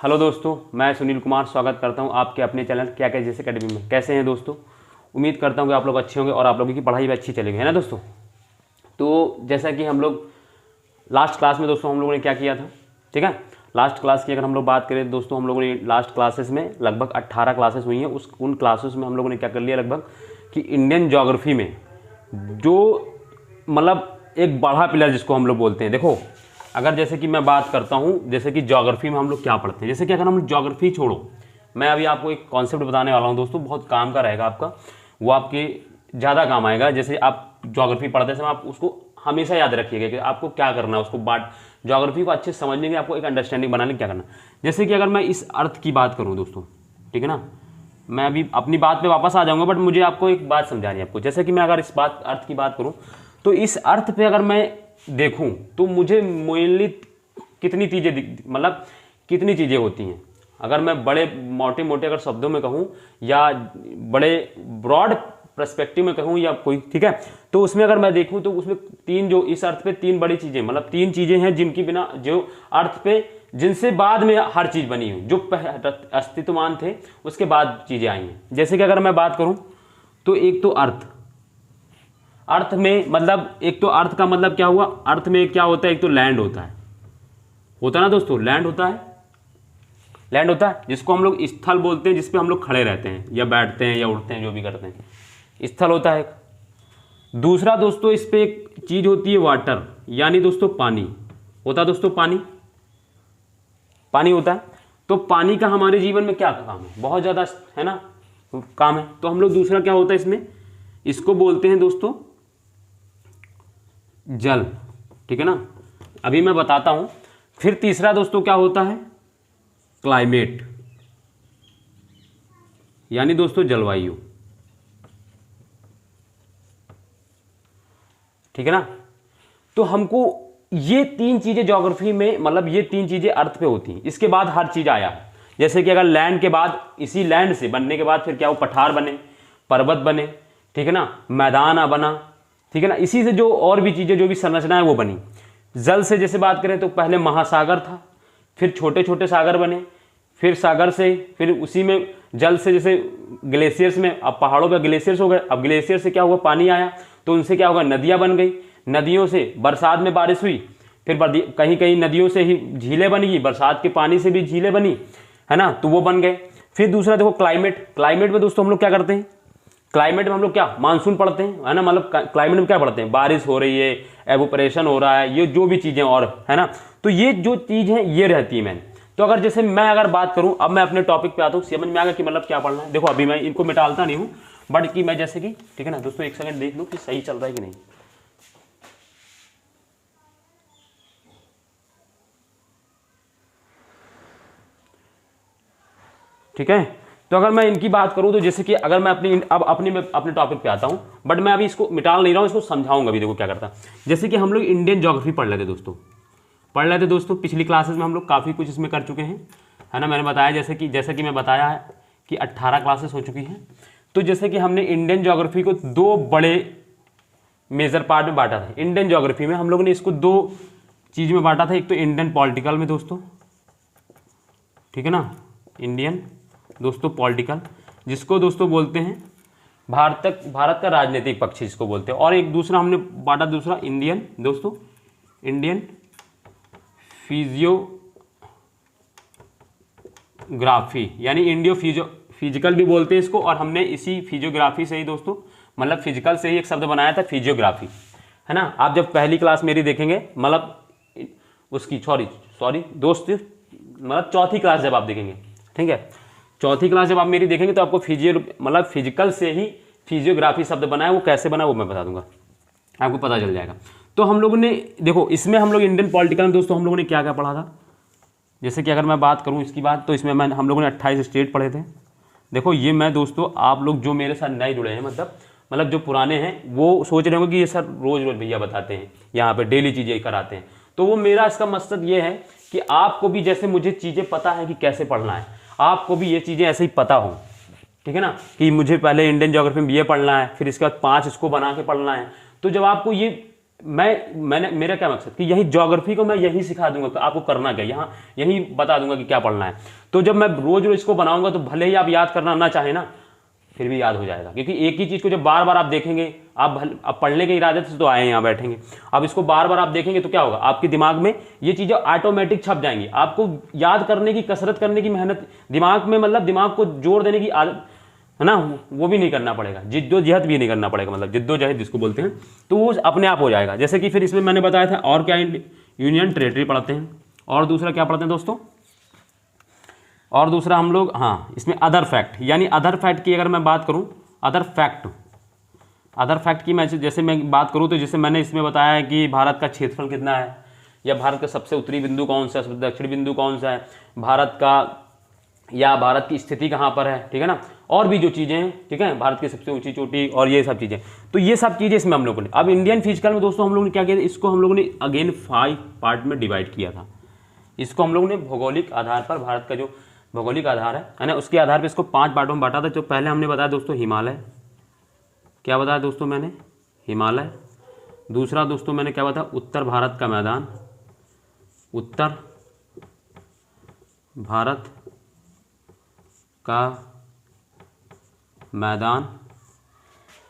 Hello दोस्तों, मैं सुनील कुमार स्वागत करता हूं आपके अपने चैनल क्या क्या जैसे अकेडमी में। कैसे हैं दोस्तों? उम्मीद करता हूं कि आप लोग अच्छे होंगे और आप लोगों की पढ़ाई भी अच्छी चलेगी, है ना दोस्तों। तो जैसा कि हम लोग लास्ट क्लास में दोस्तों हम लोगों ने क्या किया था, ठीक है। लास्ट क्लास की अगर हम लोग बात करें दोस्तों, हम लोगों ने लास्ट क्लासेस में लगभग 18 क्लासेस हुई हैं। उन क्लासेस में हम लोगों ने क्या कर लिया लगभग कि इंडियन ज्योग्राफी में जो मतलब एक बड़ा पिलर जिसको हम लोग बोलते हैं। देखो, अगर जैसे कि मैं बात करता हूँ, जैसे कि ज्योग्राफी में हम लोग क्या पढ़ते हैं, जैसे कि अगर हम ज्योग्राफी छोड़ो, मैं अभी आपको एक कॉन्सेप्ट बताने वाला हूँ दोस्तों, बहुत काम का रहेगा आपका, वो आपके ज़्यादा काम आएगा। जैसे आप ज्योग्राफी पढ़ते समय आप उसको हमेशा याद रखिएगा कि आपको क्या करना है, उसको ज्योग्राफी को अच्छे से समझने के आपको एक अंडरस्टैंडिंग बनाने के क्या करना। जैसे कि अगर मैं इस अर्थ की बात करूँ दोस्तों, ठीक है ना, मैं अभी अपनी बात पे वापस आ जाऊँगा, बट मुझे आपको एक बात समझानी है आपको। जैसे कि मैं अगर इस बात अर्थ की बात करूँ, तो इस अर्थ पे अगर मैं देखूं तो मुझे मेनली कितनी चीज़ें मतलब कितनी चीज़ें होती हैं। अगर मैं बड़े मोटे मोटे अगर शब्दों में कहूं या बड़े ब्रॉड पर्सपेक्टिव में कहूं या कोई, ठीक है, तो उसमें अगर मैं देखूं तो उसमें तीन, जो इस अर्थ पे तीन बड़ी चीज़ें, मतलब तीन चीज़ें हैं जिनकी बिना, जो अर्थ पे जिनसे बाद में हर चीज़ बनी हुई, जो अस्तित्वमान थे उसके बाद चीज़ें आई हैं। जैसे कि अगर मैं बात करूँ तो एक तो अर्थ में मतलब एक तो अर्थ का मतलब क्या हुआ, अर्थ में क्या होता है, एक तो लैंड होता है ना दोस्तों, लैंड होता है जिसको हम लोग स्थल बोलते हैं, जिसपे हम लोग खड़े रहते हैं या बैठते हैं या उठते हैं, जो भी करते हैं, स्थल होता है। दूसरा दोस्तों, इस पे एक चीज होती है वाटर, यानी दोस्तों पानी होता है दोस्तों, पानी होता है। तो पानी का हमारे जीवन में क्या काम है, बहुत ज़्यादा है ना काम है। तो हम लोग दूसरा क्या होता है इसमें, इसको बोलते हैं दोस्तों जल, ठीक है ना, अभी मैं बताता हूं। फिर तीसरा दोस्तों क्या होता है, क्लाइमेट, यानी दोस्तों जलवायु, ठीक है ना। तो हमको ये तीन चीजें ज्योग्राफी में, मतलब ये तीन चीजें अर्थ पे होती हैं। इसके बाद हर चीज आया, जैसे कि अगर लैंड के बाद, इसी लैंड से बनने के बाद फिर क्या हो, पठार बने, पर्वत बने, ठीक है ना, मैदान बना, ठीक है ना। इसी से जो और भी चीज़ें, जो भी संरचना है वो बनी। जल से जैसे बात करें तो पहले महासागर था, फिर छोटे छोटे सागर बने, फिर सागर से, फिर उसी में जल से जैसे ग्लेशियर्स में, अब पहाड़ों पर ग्लेशियर्स हो गए, अब ग्लेशियर से क्या हुआ, पानी आया, तो उनसे क्या होगा, नदियाँ बन गई, नदियों से बरसात में बारिश हुई, फिर कहीं कहीं नदियों से ही झीलें बन गई, बरसात के पानी से भी झीलें बनी, है ना, तो वो बन गए। फिर दूसरा देखो क्लाइमेट में दोस्तों हम लोग क्या करते हैं, क्लाइमेट में हम लोग क्या मानसून पढ़ते हैं, है ना, मतलब क्लाइमेट में क्या पढ़ते हैं, बारिश हो रही है, एवोपरेशन हो रहा है, ये जो भी चीज़ें और है ना, तो ये जो चीज़ है ये रहती है मैन। तो अगर जैसे मैं अगर बात करूं, अब मैं अपने टॉपिक पे आता हूँ, समझ में आ गया कि मतलब क्या पढ़ना है। देखो अभी मैं इनको मिटालता नहीं हूँ, बट कि मैं जैसे कि, ठीक है ना दोस्तों, एक सेकंड देख लूँ कि सही चल रहा है कि नहीं। ठीक है, तो अगर मैं इनकी बात करूं तो जैसे कि अगर मैं अपने टॉपिक पे आता हूं, बट मैं अभी इसको मिटाल नहीं रहा हूं, इसको समझाऊंगा अभी। देखो क्या करता है, जैसे कि हम लोग इंडियन ज्योग्राफी पढ़ लेते दोस्तों, पिछली क्लासेस में हम लोग काफ़ी कुछ इसमें कर चुके हैं, है ना। मैंने बताया जैसे कि मैं बताया है कि 18 क्लासेस हो चुकी हैं। तो जैसे कि हमने इंडियन ज्योग्राफी को दो बड़े मेजर पार्ट में बांटा था। इंडियन ज्योग्राफी में हम लोगों ने इसको दो चीज़ में बांटा था, एक तो इंडियन पॉलिटिकल में दोस्तों, ठीक है ना, इंडियन दोस्तों पॉलिटिकल, जिसको दोस्तों बोलते हैं भारत का राजनीतिक पक्ष जिसको बोलते हैं, और एक दूसरा हमने बांटा दूसरा इंडियन दोस्तों, इंडियन फिजियोग्राफी, यानी इंडियो फिजिकल भी बोलते हैं इसको, और हमने इसी फिजियोग्राफी से ही दोस्तों, मतलब फिजिकल से ही एक शब्द बनाया था फिजियोग्राफी, है ना। आप जब पहली क्लास मेरी देखेंगे, मतलब उसकी सॉरी दोस्त, मतलब चौथी क्लास जब आप देखेंगे, ठीक है, चौथी क्लास जब आप मेरी देखेंगे तो आपको मतलब फिजिकल से ही फिजियोग्राफी शब्द बना है, वो कैसे बना वो मैं बता दूंगा, आपको पता चल जाएगा। तो हम लोगों ने देखो, इसमें हम लोग इंडियन पॉलिटिकल में दोस्तों हम लोगों ने क्या क्या पढ़ा था। जैसे कि अगर मैं बात करूं इसकी बात, तो इसमें हम लोगों ने 28 स्टेट पढ़े थे। देखो ये मैं दोस्तों, आप लोग जो मेरे साथ नए जुड़े हैं, मतलब जो पुराने हैं, वो सोच रहे होंगे कि ये सर रोज रोज भैया बताते हैं, यहाँ पे डेली चीज़ें कराते हैं। तो वो मेरा इसका मकसद ये है कि आपको भी जैसे मुझे चीज़ें पता है कि कैसे पढ़ना है, आपको भी ये चीज़ें ऐसे ही पता हो, ठीक है ना, कि मुझे पहले इंडियन ज्योग्राफी में ये पढ़ना है, फिर इसके बाद 5 इसको बना के पढ़ना है। तो जब आपको ये मैंने मेरा क्या मकसद कि यही ज्योग्राफी को मैं यही सिखा दूंगा कि आपको करना क्या, यहाँ यही बता दूंगा कि क्या पढ़ना है। तो जब मैं रोज रोज इसको बनाऊंगा तो भले ही आप याद करना ना चाहे ना, फिर भी याद हो जाएगा, क्योंकि एक ही चीज़ को जब बार बार आप देखेंगे, आप पढ़ने के इरादे से तो आए हैं यहाँ बैठेंगे, अब इसको बार बार आप देखेंगे तो क्या होगा, आपके दिमाग में ये चीज़ें ऑटोमेटिक छप जाएंगी। आपको याद करने की, कसरत करने की मेहनत, दिमाग में मतलब दिमाग को जोर देने की आदत है ना, वो भी नहीं करना पड़ेगा, जिद्दोजहद भी नहीं करना पड़ेगा, मतलब जिद्दोजहद जिसको बोलते हैं, तो वो अपने आप हो जाएगा। जैसे कि फिर इसमें मैंने बताया था और क्या, यूनियन टेरिटरी पढ़ते हैं, और दूसरा क्या पढ़ते हैं दोस्तों, और दूसरा हम लोग हाँ इसमें अदर फैक्ट, यानी अदर फैक्ट की अगर मैं बात करूं, अदर फैक्ट की मैं जैसे मैं बात करूं तो जैसे मैंने इसमें बताया है कि भारत का क्षेत्रफल कितना है, या भारत का सबसे उत्तरी बिंदु कौन सा है, सबसे दक्षिणी बिंदु कौन सा है, भारत का या भारत की स्थिति कहाँ पर है, ठीक है ना, और भी जो चीज़ें हैं, ठीक है, भारत की सबसे ऊंची चोटी और ये सब चीज़ें, तो ये सब चीज़ें इसमें हम लोगों ने, अब इंडियन फिजिकल में दोस्तों हम लोगों ने क्या किया, इसको हम लोगों ने अगेन 5 पार्ट में डिवाइड किया था। इसको हम लोगों ने भौगोलिक आधार पर, भारत का जो भौगोलिक आधार है ना, उसके आधार पर इसको 5 पार्टों में बांटा था। तो पहले हमने बताया दोस्तों हिमालय, क्या बताया दोस्तों मैंने, हिमालय। दूसरा दोस्तों मैंने क्या बताया, उत्तर भारत का मैदान, उत्तर भारत का मैदान।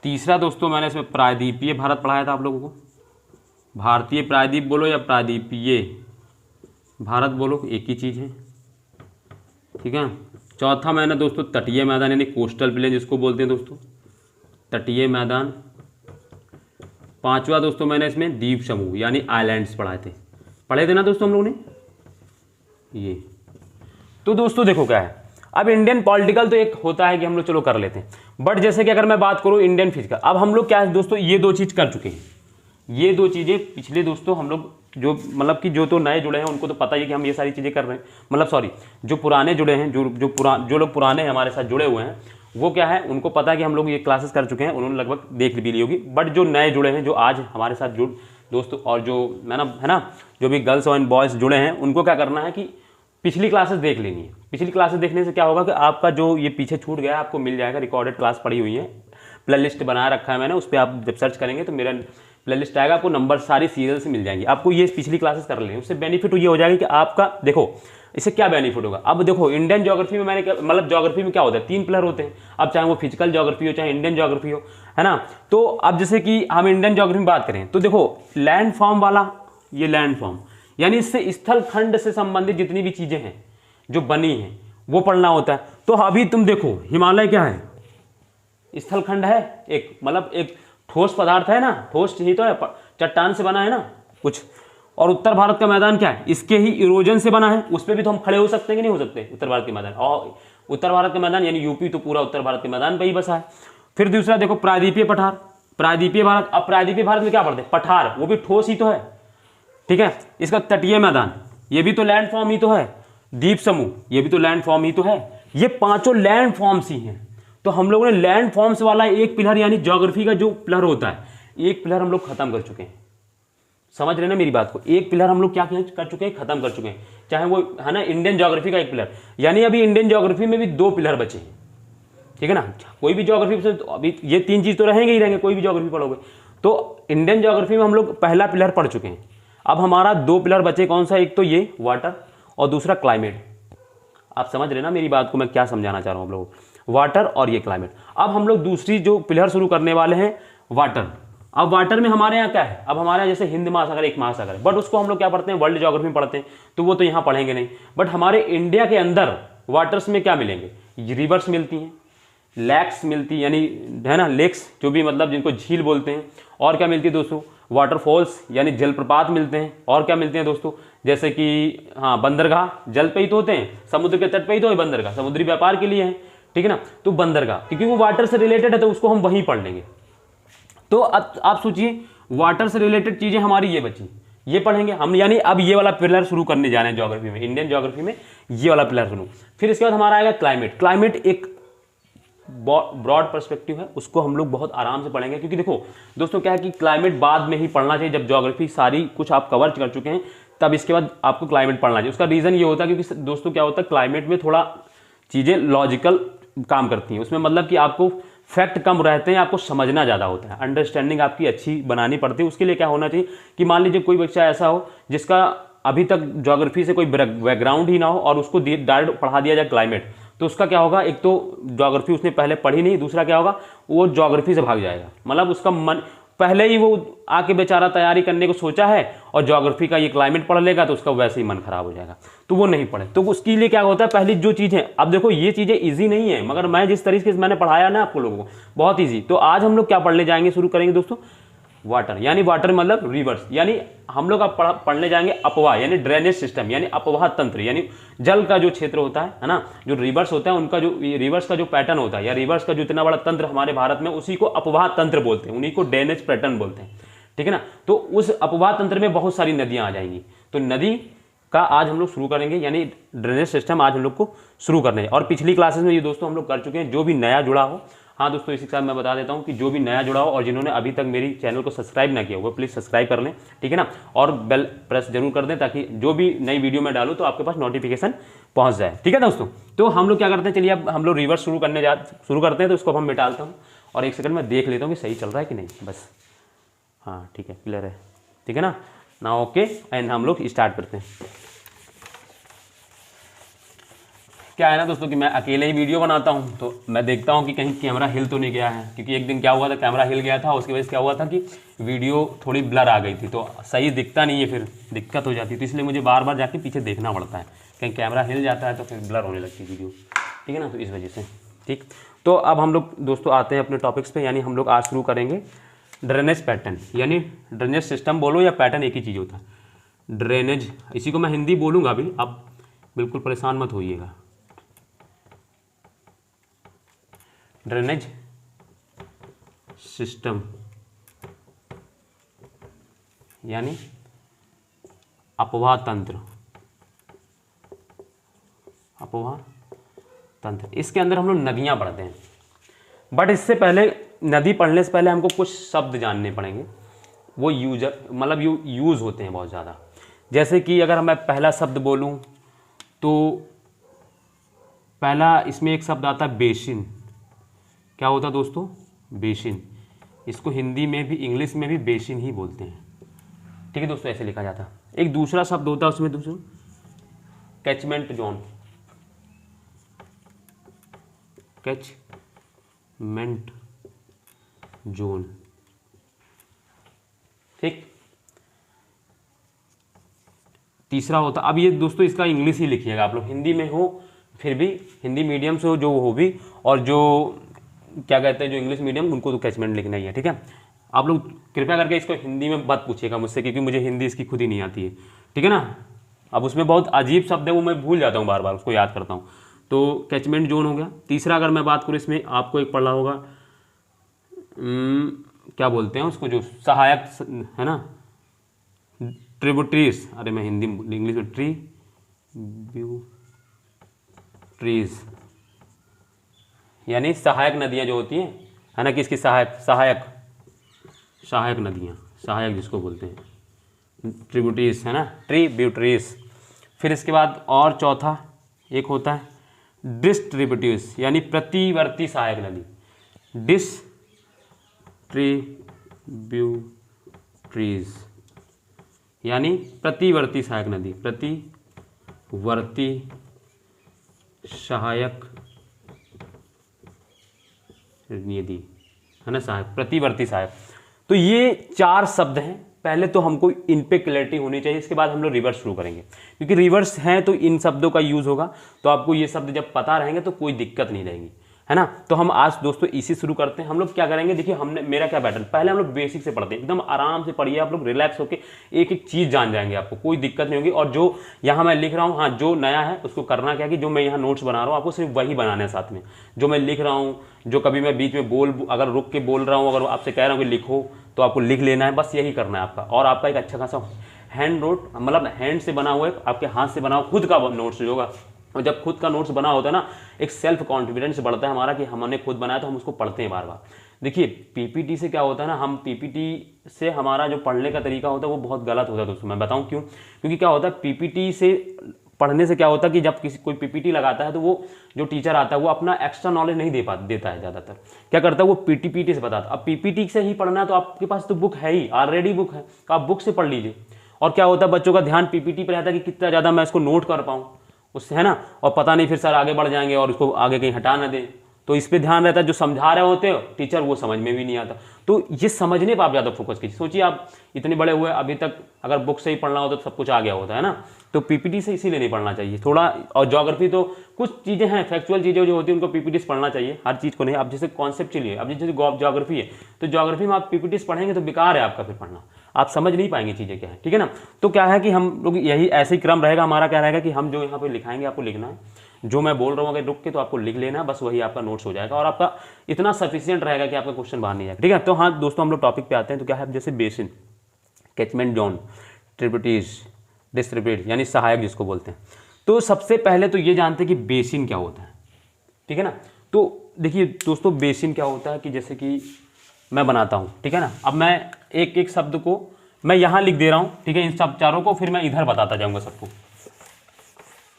तीसरा दोस्तों मैंने इसमें प्रायद्वीपीय भारत पढ़ाया था आप लोगों को, भारतीय प्रायद्वीप बोलो या प्रायद्वीपीय भारत बोलो, एक ही चीज़ है, ठीक है। चौथा मैंने दोस्तों तटीय मैदान यानी कोस्टल प्लेन जिसको बोलते हैं दोस्तों, तटीय मैदान। पांचवा दोस्तों मैंने इसमें द्वीप समूह यानी आइलैंड्स पढ़े थे ना दोस्तों हम लोगों ने ये। तो दोस्तों देखो क्या है, अब इंडियन पॉलिटिकल तो एक होता है कि हम लोग चलो कर लेते हैं, बट जैसे कि अगर मैं बात करूं इंडियन फिजिकल, अब हम लोग क्या है दोस्तों, ये दो चीज़ कर चुके हैं, ये दो चीज़ें पिछले दोस्तों हम लोग जो मतलब कि जो तो नए जुड़े हैं उनको तो पता ही है कि हम ये सारी चीज़ें कर रहे हैं, मतलब सॉरी जो पुराने जुड़े हैं, जो लोग पुराने हैं हमारे साथ जुड़े हुए हैं, वो क्या है उनको पता है कि हम लोग ये क्लासेस कर चुके हैं, उन्होंने लगभग देख भी ली होगी। बट जो नए जुड़े हैं, जो आज हमारे साथ जुड़ दोस्तों, और जो है ना जो भी गर्ल्स और बॉयज़ जुड़े हैं, उनको क्या करना है कि पिछली क्लासेस देख लेनी है। पिछली क्लासेस देखने से क्या होगा कि आपका जो ये पीछे छूट गया आपको मिल जाएगा, रिकॉर्डेड क्लास पड़ी हुई है, प्ले लिस्ट बना रखा है मैंने, उस पर आप जब सर्च करेंगे तो मेरा प्ले लिस्ट आएगा, आपको नंबर सारी सीरियल से मिल जाएंगी। आपको ये पिछली क्लासेस कर लेंगे, उससे बेनिफिट ये हो जाएगा कि आपका देखो इससे क्या बेनिफिट होगा। अब देखो इंडियन ज्योग्राफी में मैंने क्या मतलब, ज्योग्राफी में क्या होता है, 3 पिलर होते हैं, अब चाहे वो फिजिकल ज्योग्राफी हो चाहे इंडियन ज्योग्राफी हो, है ना। तो अब जैसे कि हम इंडियन ज्योग्राफी में बात करें तो देखो लैंड फॉर्म वाला, ये लैंड फॉर्म यानी इससे स्थल खंड से संबंधित जितनी भी चीजें हैं जो बनी हैं वो पढ़ना होता है। तो अभी तुम देखो हिमालय क्या है, स्थल खंड है, एक मतलब एक ठोस पदार्थ है ना, ठोस ही तो है, चट्टान से बना है ना कुछ। और उत्तर भारत का मैदान क्या है, इसके ही इरोजन से बना है, उस पर भी तो हम खड़े हो सकते हैं कि नहीं हो सकते, उत्तर भारत के मैदान। और उत्तर भारत का मैदान यानी यूपी तो पूरा उत्तर भारत के मैदान पर ही बसा है। फिर दूसरा देखो प्रायद्वीपीय पठार, प्रायद्वीपीय भारत। अब प्रायद्वीपीय भारत में क्या पढ़ते हैं, पठार, वो भी ठोस ही तो है, ठीक है। इसका तटीय मैदान, ये भी तो लैंड फॉर्म ही तो है। द्वीप समूह, ये भी तो लैंड फॉर्म ही तो है। ये पांचों लैंड फॉर्म्स ही हैं। तो हम लोगों ने लैंड फॉर्म्स वाला एक पिलर यानी ज्योग्राफी का जो पिलर होता है, एक पिलर हम लोग खत्म कर चुके हैं। समझ रहे ना मेरी बात को, एक पिलर हम लोग क्या कर चुके हैं, खत्म कर चुके हैं। चाहे वो है ना इंडियन ज्योग्राफी का एक पिलर, यानी अभी इंडियन ज्योग्राफी में भी 2 पिलर बचे हैं, ठीक है ना। कोई भी ज्योग्राफी से तो अभी ये 3 चीज तो रहेंगे ही रहेंगे, कोई भी ज्योग्राफी पढ़ोगे तो। इंडियन ज्योग्राफी में हम लोग पहला पिलर पढ़ चुके हैं। अब हमारा 2 पिलर बचे, कौन सा, एक तो ये वाटर और दूसरा क्लाइमेट। आप समझ रहे ना मेरी बात को, मैं क्या समझाना चाह रहा हूँ हम लोगों को, वाटर और ये क्लाइमेट। अब हम लोग दूसरी जो पिलर शुरू करने वाले हैं वाटर। अब वाटर में हमारे यहाँ क्या है, अब हमारे यहाँ जैसे हिंद महासागर एक महासागर है, बट उसको हम लोग क्या पढ़ते हैं, वर्ल्ड ज्योग्राफी में पढ़ते हैं, तो वो तो यहाँ पढ़ेंगे नहीं। बट हमारे इंडिया के अंदर वाटर्स में क्या मिलेंगे, रिवर्स मिलती हैं, लैक्स मिलती यानी है ना, लेक्स जो भी मतलब जिनको झील बोलते हैं, और क्या मिलती है दोस्तों, वाटरफॉल्स यानी जलप्रपात मिलते हैं। और क्या मिलते हैं दोस्तों, जैसे कि हाँ बंदरगाह, जल पे ही तो होते हैं, समुद्र के तट पे ही तो है बंदरगाह, समुद्री व्यापार के लिए है, ठीक है ना। तो बंदरगाह क्योंकि वो वाटर से रिलेटेड है तो उसको हम वहीं पढ़ लेंगे। तो अब आप सोचिए वाटर से रिलेटेड चीजें हमारी ये बची, ये पढ़ेंगे हम, यानी अब ये वाला पिलर शुरू करने जा रहे हैं ज्योग्राफी में, इंडियन ज्योग्राफी में ये वाला पिलर शुरू। फिर इसके बाद हमारा आएगा क्लाइमेट। क्लाइमेट एक ब्रॉड पर्सपेक्टिव है, उसको हम लोग बहुत आराम से पढ़ेंगे, क्योंकि देखो दोस्तों क्या है कि क्लाइमेट बाद में ही पढ़ना चाहिए, जब ज्योग्राफी सारी कुछ आप कवर कर चुके हैं तब इसके बाद आपको क्लाइमेट पढ़ना चाहिए। उसका रीज़न ये होता है क्योंकि दोस्तों क्या होता है, क्लाइमेट में थोड़ा चीज़ें लॉजिकल काम करती हैं, उसमें मतलब कि आपको फैक्ट कम रहते हैं, आपको समझना ज़्यादा होता है, अंडरस्टैंडिंग आपकी अच्छी बनानी पड़ती है। उसके लिए क्या होना चाहिए कि मान लीजिए कोई बच्चा ऐसा हो जिसका अभी तक ज्योग्राफी से कोई बैकग्राउंड ही ना हो और उसको डायरेक्ट पढ़ा दिया जाए क्लाइमेट, तो उसका क्या होगा, एक तो ज्योग्राफी उसने पहले पढ़ी नहीं, दूसरा क्या होगा वो ज्योग्राफी से भाग जाएगा। मतलब उसका मन पहले ही वो आके बेचारा तैयारी करने को सोचा है और ज्योग्राफी का ये क्लाइमेट पढ़ लेगा तो उसका वैसे ही मन खराब हो जाएगा, तो वो नहीं पढ़े। तो उसके लिए क्या होता है, पहली जो चीज़ें, अब देखो ये चीज़ें इजी नहीं है, मगर मैं जिस तरीके से मैंने पढ़ाया ना आपको लोगों को बहुत ईजी। तो आज हम लोग क्या पढ़ने जाएंगे, शुरू करेंगे दोस्तों, वाटर, यानी वाटर मतलब रिवर्स, यानी हम लोग अब पढ़ने जाएंगे अपवाह यानी ड्रेनेज सिस्टम, यानी अपवाह तंत्र, यानी जल का जो क्षेत्र होता है ना, जो रिवर्स होता है उनका जो रिवर्स का जो पैटर्न होता है या रिवर्स का जो इतना बड़ा तंत्र हमारे भारत में, उसी को अपवाह तंत्र बोलते हैं, उन्हीं को ड्रेनेज पैटर्न बोलते हैं, ठीक है ना। तो उस अपवाह तंत्र में बहुत सारी नदियां आ जाएंगी, तो नदी का आज हम लोग शुरू करेंगे, यानी ड्रेनेज सिस्टम आज हम लोग को शुरू करने हैं। और पिछली क्लासेस में ये दोस्तों हम लोग कर चुके हैं। जो भी नया जुड़ा हो, हाँ दोस्तों इसी के साथ मैं बता देता हूँ कि जो भी नया जुड़ा हो और जिन्होंने अभी तक मेरी चैनल को सब्सक्राइब ना किया वो प्लीज़ सब्सक्राइब कर लें, ठीक है ना, और बेल प्रेस जरूर कर दें ताकि जो भी नई वीडियो में डालूँ तो आपके पास नोटिफिकेशन पहुँच जाए, ठीक है दोस्तों। तो हम लोग क्या करते हैं, चलिए अब हम लोग रिवर्स शुरू करते हैं। तो इसको हम मिटालता हूँ और एक सेकंड में देख लेता हूँ कि सही चल रहा है कि नहीं, बस हाँ ठीक है, क्लियर है, ठीक है ना ओके। एंड हम लोग स्टार्ट करते हैं। क्या है ना दोस्तों कि मैं अकेले ही वीडियो बनाता हूँ, तो मैं देखता हूँ कि कहीं कैमरा हिल तो नहीं गया है, क्योंकि एक दिन क्या हुआ था, कैमरा हिल गया था, उसकी वजह से क्या हुआ था कि वीडियो थोड़ी ब्लर आ गई थी, तो सही दिखता नहीं है, फिर दिक्कत हो जाती है। तो इसलिए मुझे बार बार जाके पीछे देखना पड़ता है, कहीं कैमरा हिल जाता है तो फिर ब्लर होने लगती है वीडियो, ठीक है ना, तो इस वजह से, ठीक। तो अब हम लोग दोस्तों आते हैं अपने टॉपिक्स पर, यानी हम लोग आज शुरू करेंगे ड्रेनेज पैटर्न, यानी ड्रेनेज सिस्टम बोलो या पैटर्न एक ही चीज़ होता है, ड्रेनेज, इसी को मैं हिंदी बोलूँगा अभी, आप बिल्कुल परेशान मत होइएगा। ड्रेनेज सिस्टम यानी अपवाह तंत्र, अपवाह तंत्र, इसके अंदर हम लोग नदियां पढ़ते हैं। बट इससे पहले, नदी पढ़ने से पहले हमको कुछ शब्द जानने पड़ेंगे, वो यूज़ होते हैं बहुत ज़्यादा। जैसे कि अगर मैं पहला शब्द बोलूं तो पहला इसमें एक शब्द आता है बेसिन। क्या होता है दोस्तों, बेसिन, इसको हिंदी में भी इंग्लिश में भी बेसिन ही बोलते हैं, ठीक है दोस्तों, ऐसे लिखा जाता है। एक दूसरा शब्द होता है उसमें दोस्तों कैचमेंट जोन, कैचमेंट जोन, ठीक। तीसरा होता, अब ये दोस्तों इसका इंग्लिश ही लिखिएगा आप लोग, हिंदी में हो फिर भी, हिंदी मीडियम से हो जो हो भी, और जो क्या कहते हैं जो इंग्लिश मीडियम, उनको तो कैचमेंट लिखना ही है, ठीक है। आप लोग कृपया करके इसको हिंदी में मत पूछिएगा मुझसे, क्योंकि मुझे हिंदी इसकी खुद ही नहीं आती है, ठीक है ना। अब उसमें बहुत अजीब शब्द है, वो मैं भूल जाता हूँ बार बार, उसको याद करता हूँ। तो कैचमेंट जोन हो गया। तीसरा अगर मैं बात करूँ, इसमें आपको एक पढ़ा होगा, क्या बोलते हैं उसको, जो सहायक है ना, ट्रिब्यूटरीज, अरे मैं हिंदी इंग्लिश में ट्रीज, यानी सहायक नदियाँ जो होती हैं, है ना, किसकी सहायक नदियाँ, सहायक जिसको बोलते हैं ट्रिब्यूटरीज, है ना, ट्रिब्यूटरीज। फिर इसके बाद और चौथा एक होता है डिस्ट्रीब्यूटरीज, यानी प्रतिवर्ती सहायक नदी, डिस्ट्रीब्यूटरीज यानी प्रतिवर्ती सहायक नदी, प्रतिवर्ती सहायक नदी, है ना, सहायक, प्रतिवर्ती सहायक। तो ये 4 शब्द हैं। पहले तो हमको इन पे क्लैरिटी होनी चाहिए, इसके बाद हम लोग रिवर्स शुरू करेंगे, क्योंकि रिवर्स है तो इन शब्दों का यूज होगा, तो आपको ये शब्द जब पता रहेंगे तो कोई दिक्कत नहीं रहेगी, है ना। तो हम आज दोस्तों इसी शुरू करते हैं। हम लोग क्या करेंगे, देखिए हमने, मेरा क्या पैटर्न, पहले हम लोग बेसिक से पढ़ते हैं, एकदम आराम से पढ़िए, आप लोग रिलैक्स होकर एक एक चीज़ जान जाएंगे, आपको कोई दिक्कत नहीं होगी। और जो यहाँ मैं लिख रहा हूँ, हाँ जो नया है उसको करना क्या कि जो मैं यहाँ नोट्स बना रहा हूँ आपको सिर्फ वही बनाना है, साथ में जो मैं लिख रहा हूँ, जो कभी मैं बीच में अगर रुक के बोल रहा हूँ, अगर आपसे कह रहा हूँ कि लिखो, तो आपको लिख लेना है, बस यही करना है आपका। और आपका एक अच्छा खासा हैंड नोट, मतलब हैंड से बना हुआ है, आपके हाथ से बना हुआ खुद का नोट्स होगा। और जब खुद का नोट्स बना होता है ना, एक सेल्फ कॉन्फिडेंस बढ़ता है हमारा कि हमने खुद बनाया तो हम उसको पढ़ते हैं बार बार। देखिए पीपीटी से क्या होता है ना, हम पीपीटी से हमारा जो पढ़ने का तरीका होता है वो बहुत गलत होता है दोस्तों। मैं बताऊं क्यों, क्योंकि क्या होता है पीपीटी से पढ़ने से क्या होता है कि जब किसी कोई पीपीटी लगाता है तो वो जो टीचर आता है वो अपना एक्स्ट्रा नॉलेज नहीं देता है ज़्यादातर। क्या करता है वो पीपीटी से बताता है। अब पीपीटी से ही पढ़ना है तो आपके पास तो बुक है ही, ऑलरेडी बुक है, तो आप बुक से पढ़ लीजिए। और क्या होता है बच्चों का ध्यान पीपीटी पर रहता है कि कितना ज़्यादा मैं इसको नोट कर पाऊँ उससे, है ना। और पता नहीं फिर सर आगे बढ़ जाएंगे और उसको आगे कहीं हटा ना दें, तो इस पे ध्यान रहता है। जो समझा रहे होते हो टीचर वो समझ में भी नहीं आता, तो ये समझने पर आप ज़्यादा फोकस कीजिए। सोचिए आप इतने बड़े हुए अभी तक अगर बुक से ही पढ़ना होता तो सब कुछ आ गया होता है ना, तो पीपीटी से इसीलिए नहीं पढ़ना चाहिए थोड़ा। और ज्योग्राफी तो कुछ चीज़ें हैं फैक्चुअल चीज़ें जो होती हैं उनको पीपीटी से पढ़ना चाहिए, हर चीज़ को नहीं। अब जैसे कॉन्सेप्ट चलिए, अब जैसे ज्योग्राफी है तो ज्योग्राफी में आप पीपीटी से पढ़ेंगे तो बेकार है आपका फिर पढ़ना, आप समझ नहीं पाएंगे चीज़ें क्या है, ठीक है ना। तो क्या है कि हम लोग यही ऐसे ही क्रम रहेगा हमारा, क्या रहेगा कि हम जो यहाँ पे लिखाएंगे आपको लिखना है, जो मैं बोल रहा हूँ अगर रुक के तो आपको लिख लेना, बस वही आपका नोट्स हो जाएगा और आपका इतना सफिशिएंट रहेगा कि आपका क्वेश्चन बाहर नहीं जाएगा, ठीक है। तो हाँ दोस्तों हम लोग टॉपिक पे आते हैं। तो क्या है जैसे basin, catchment zone, tributaries, distribute यानी सहायक जिसको बोलते हैं। तो सबसे पहले तो ये जानते हैं कि बेसिन क्या होता है, ठीक है ना। तो देखिए दोस्तों बेसिन क्या होता है कि जैसे कि मैं बनाता हूँ, ठीक है ना। अब मैं एक एक शब्द को मैं यहाँ लिख दे रहा हूँ, ठीक है, इन सब चारों को, फिर मैं इधर बताता जाऊँगा सबको।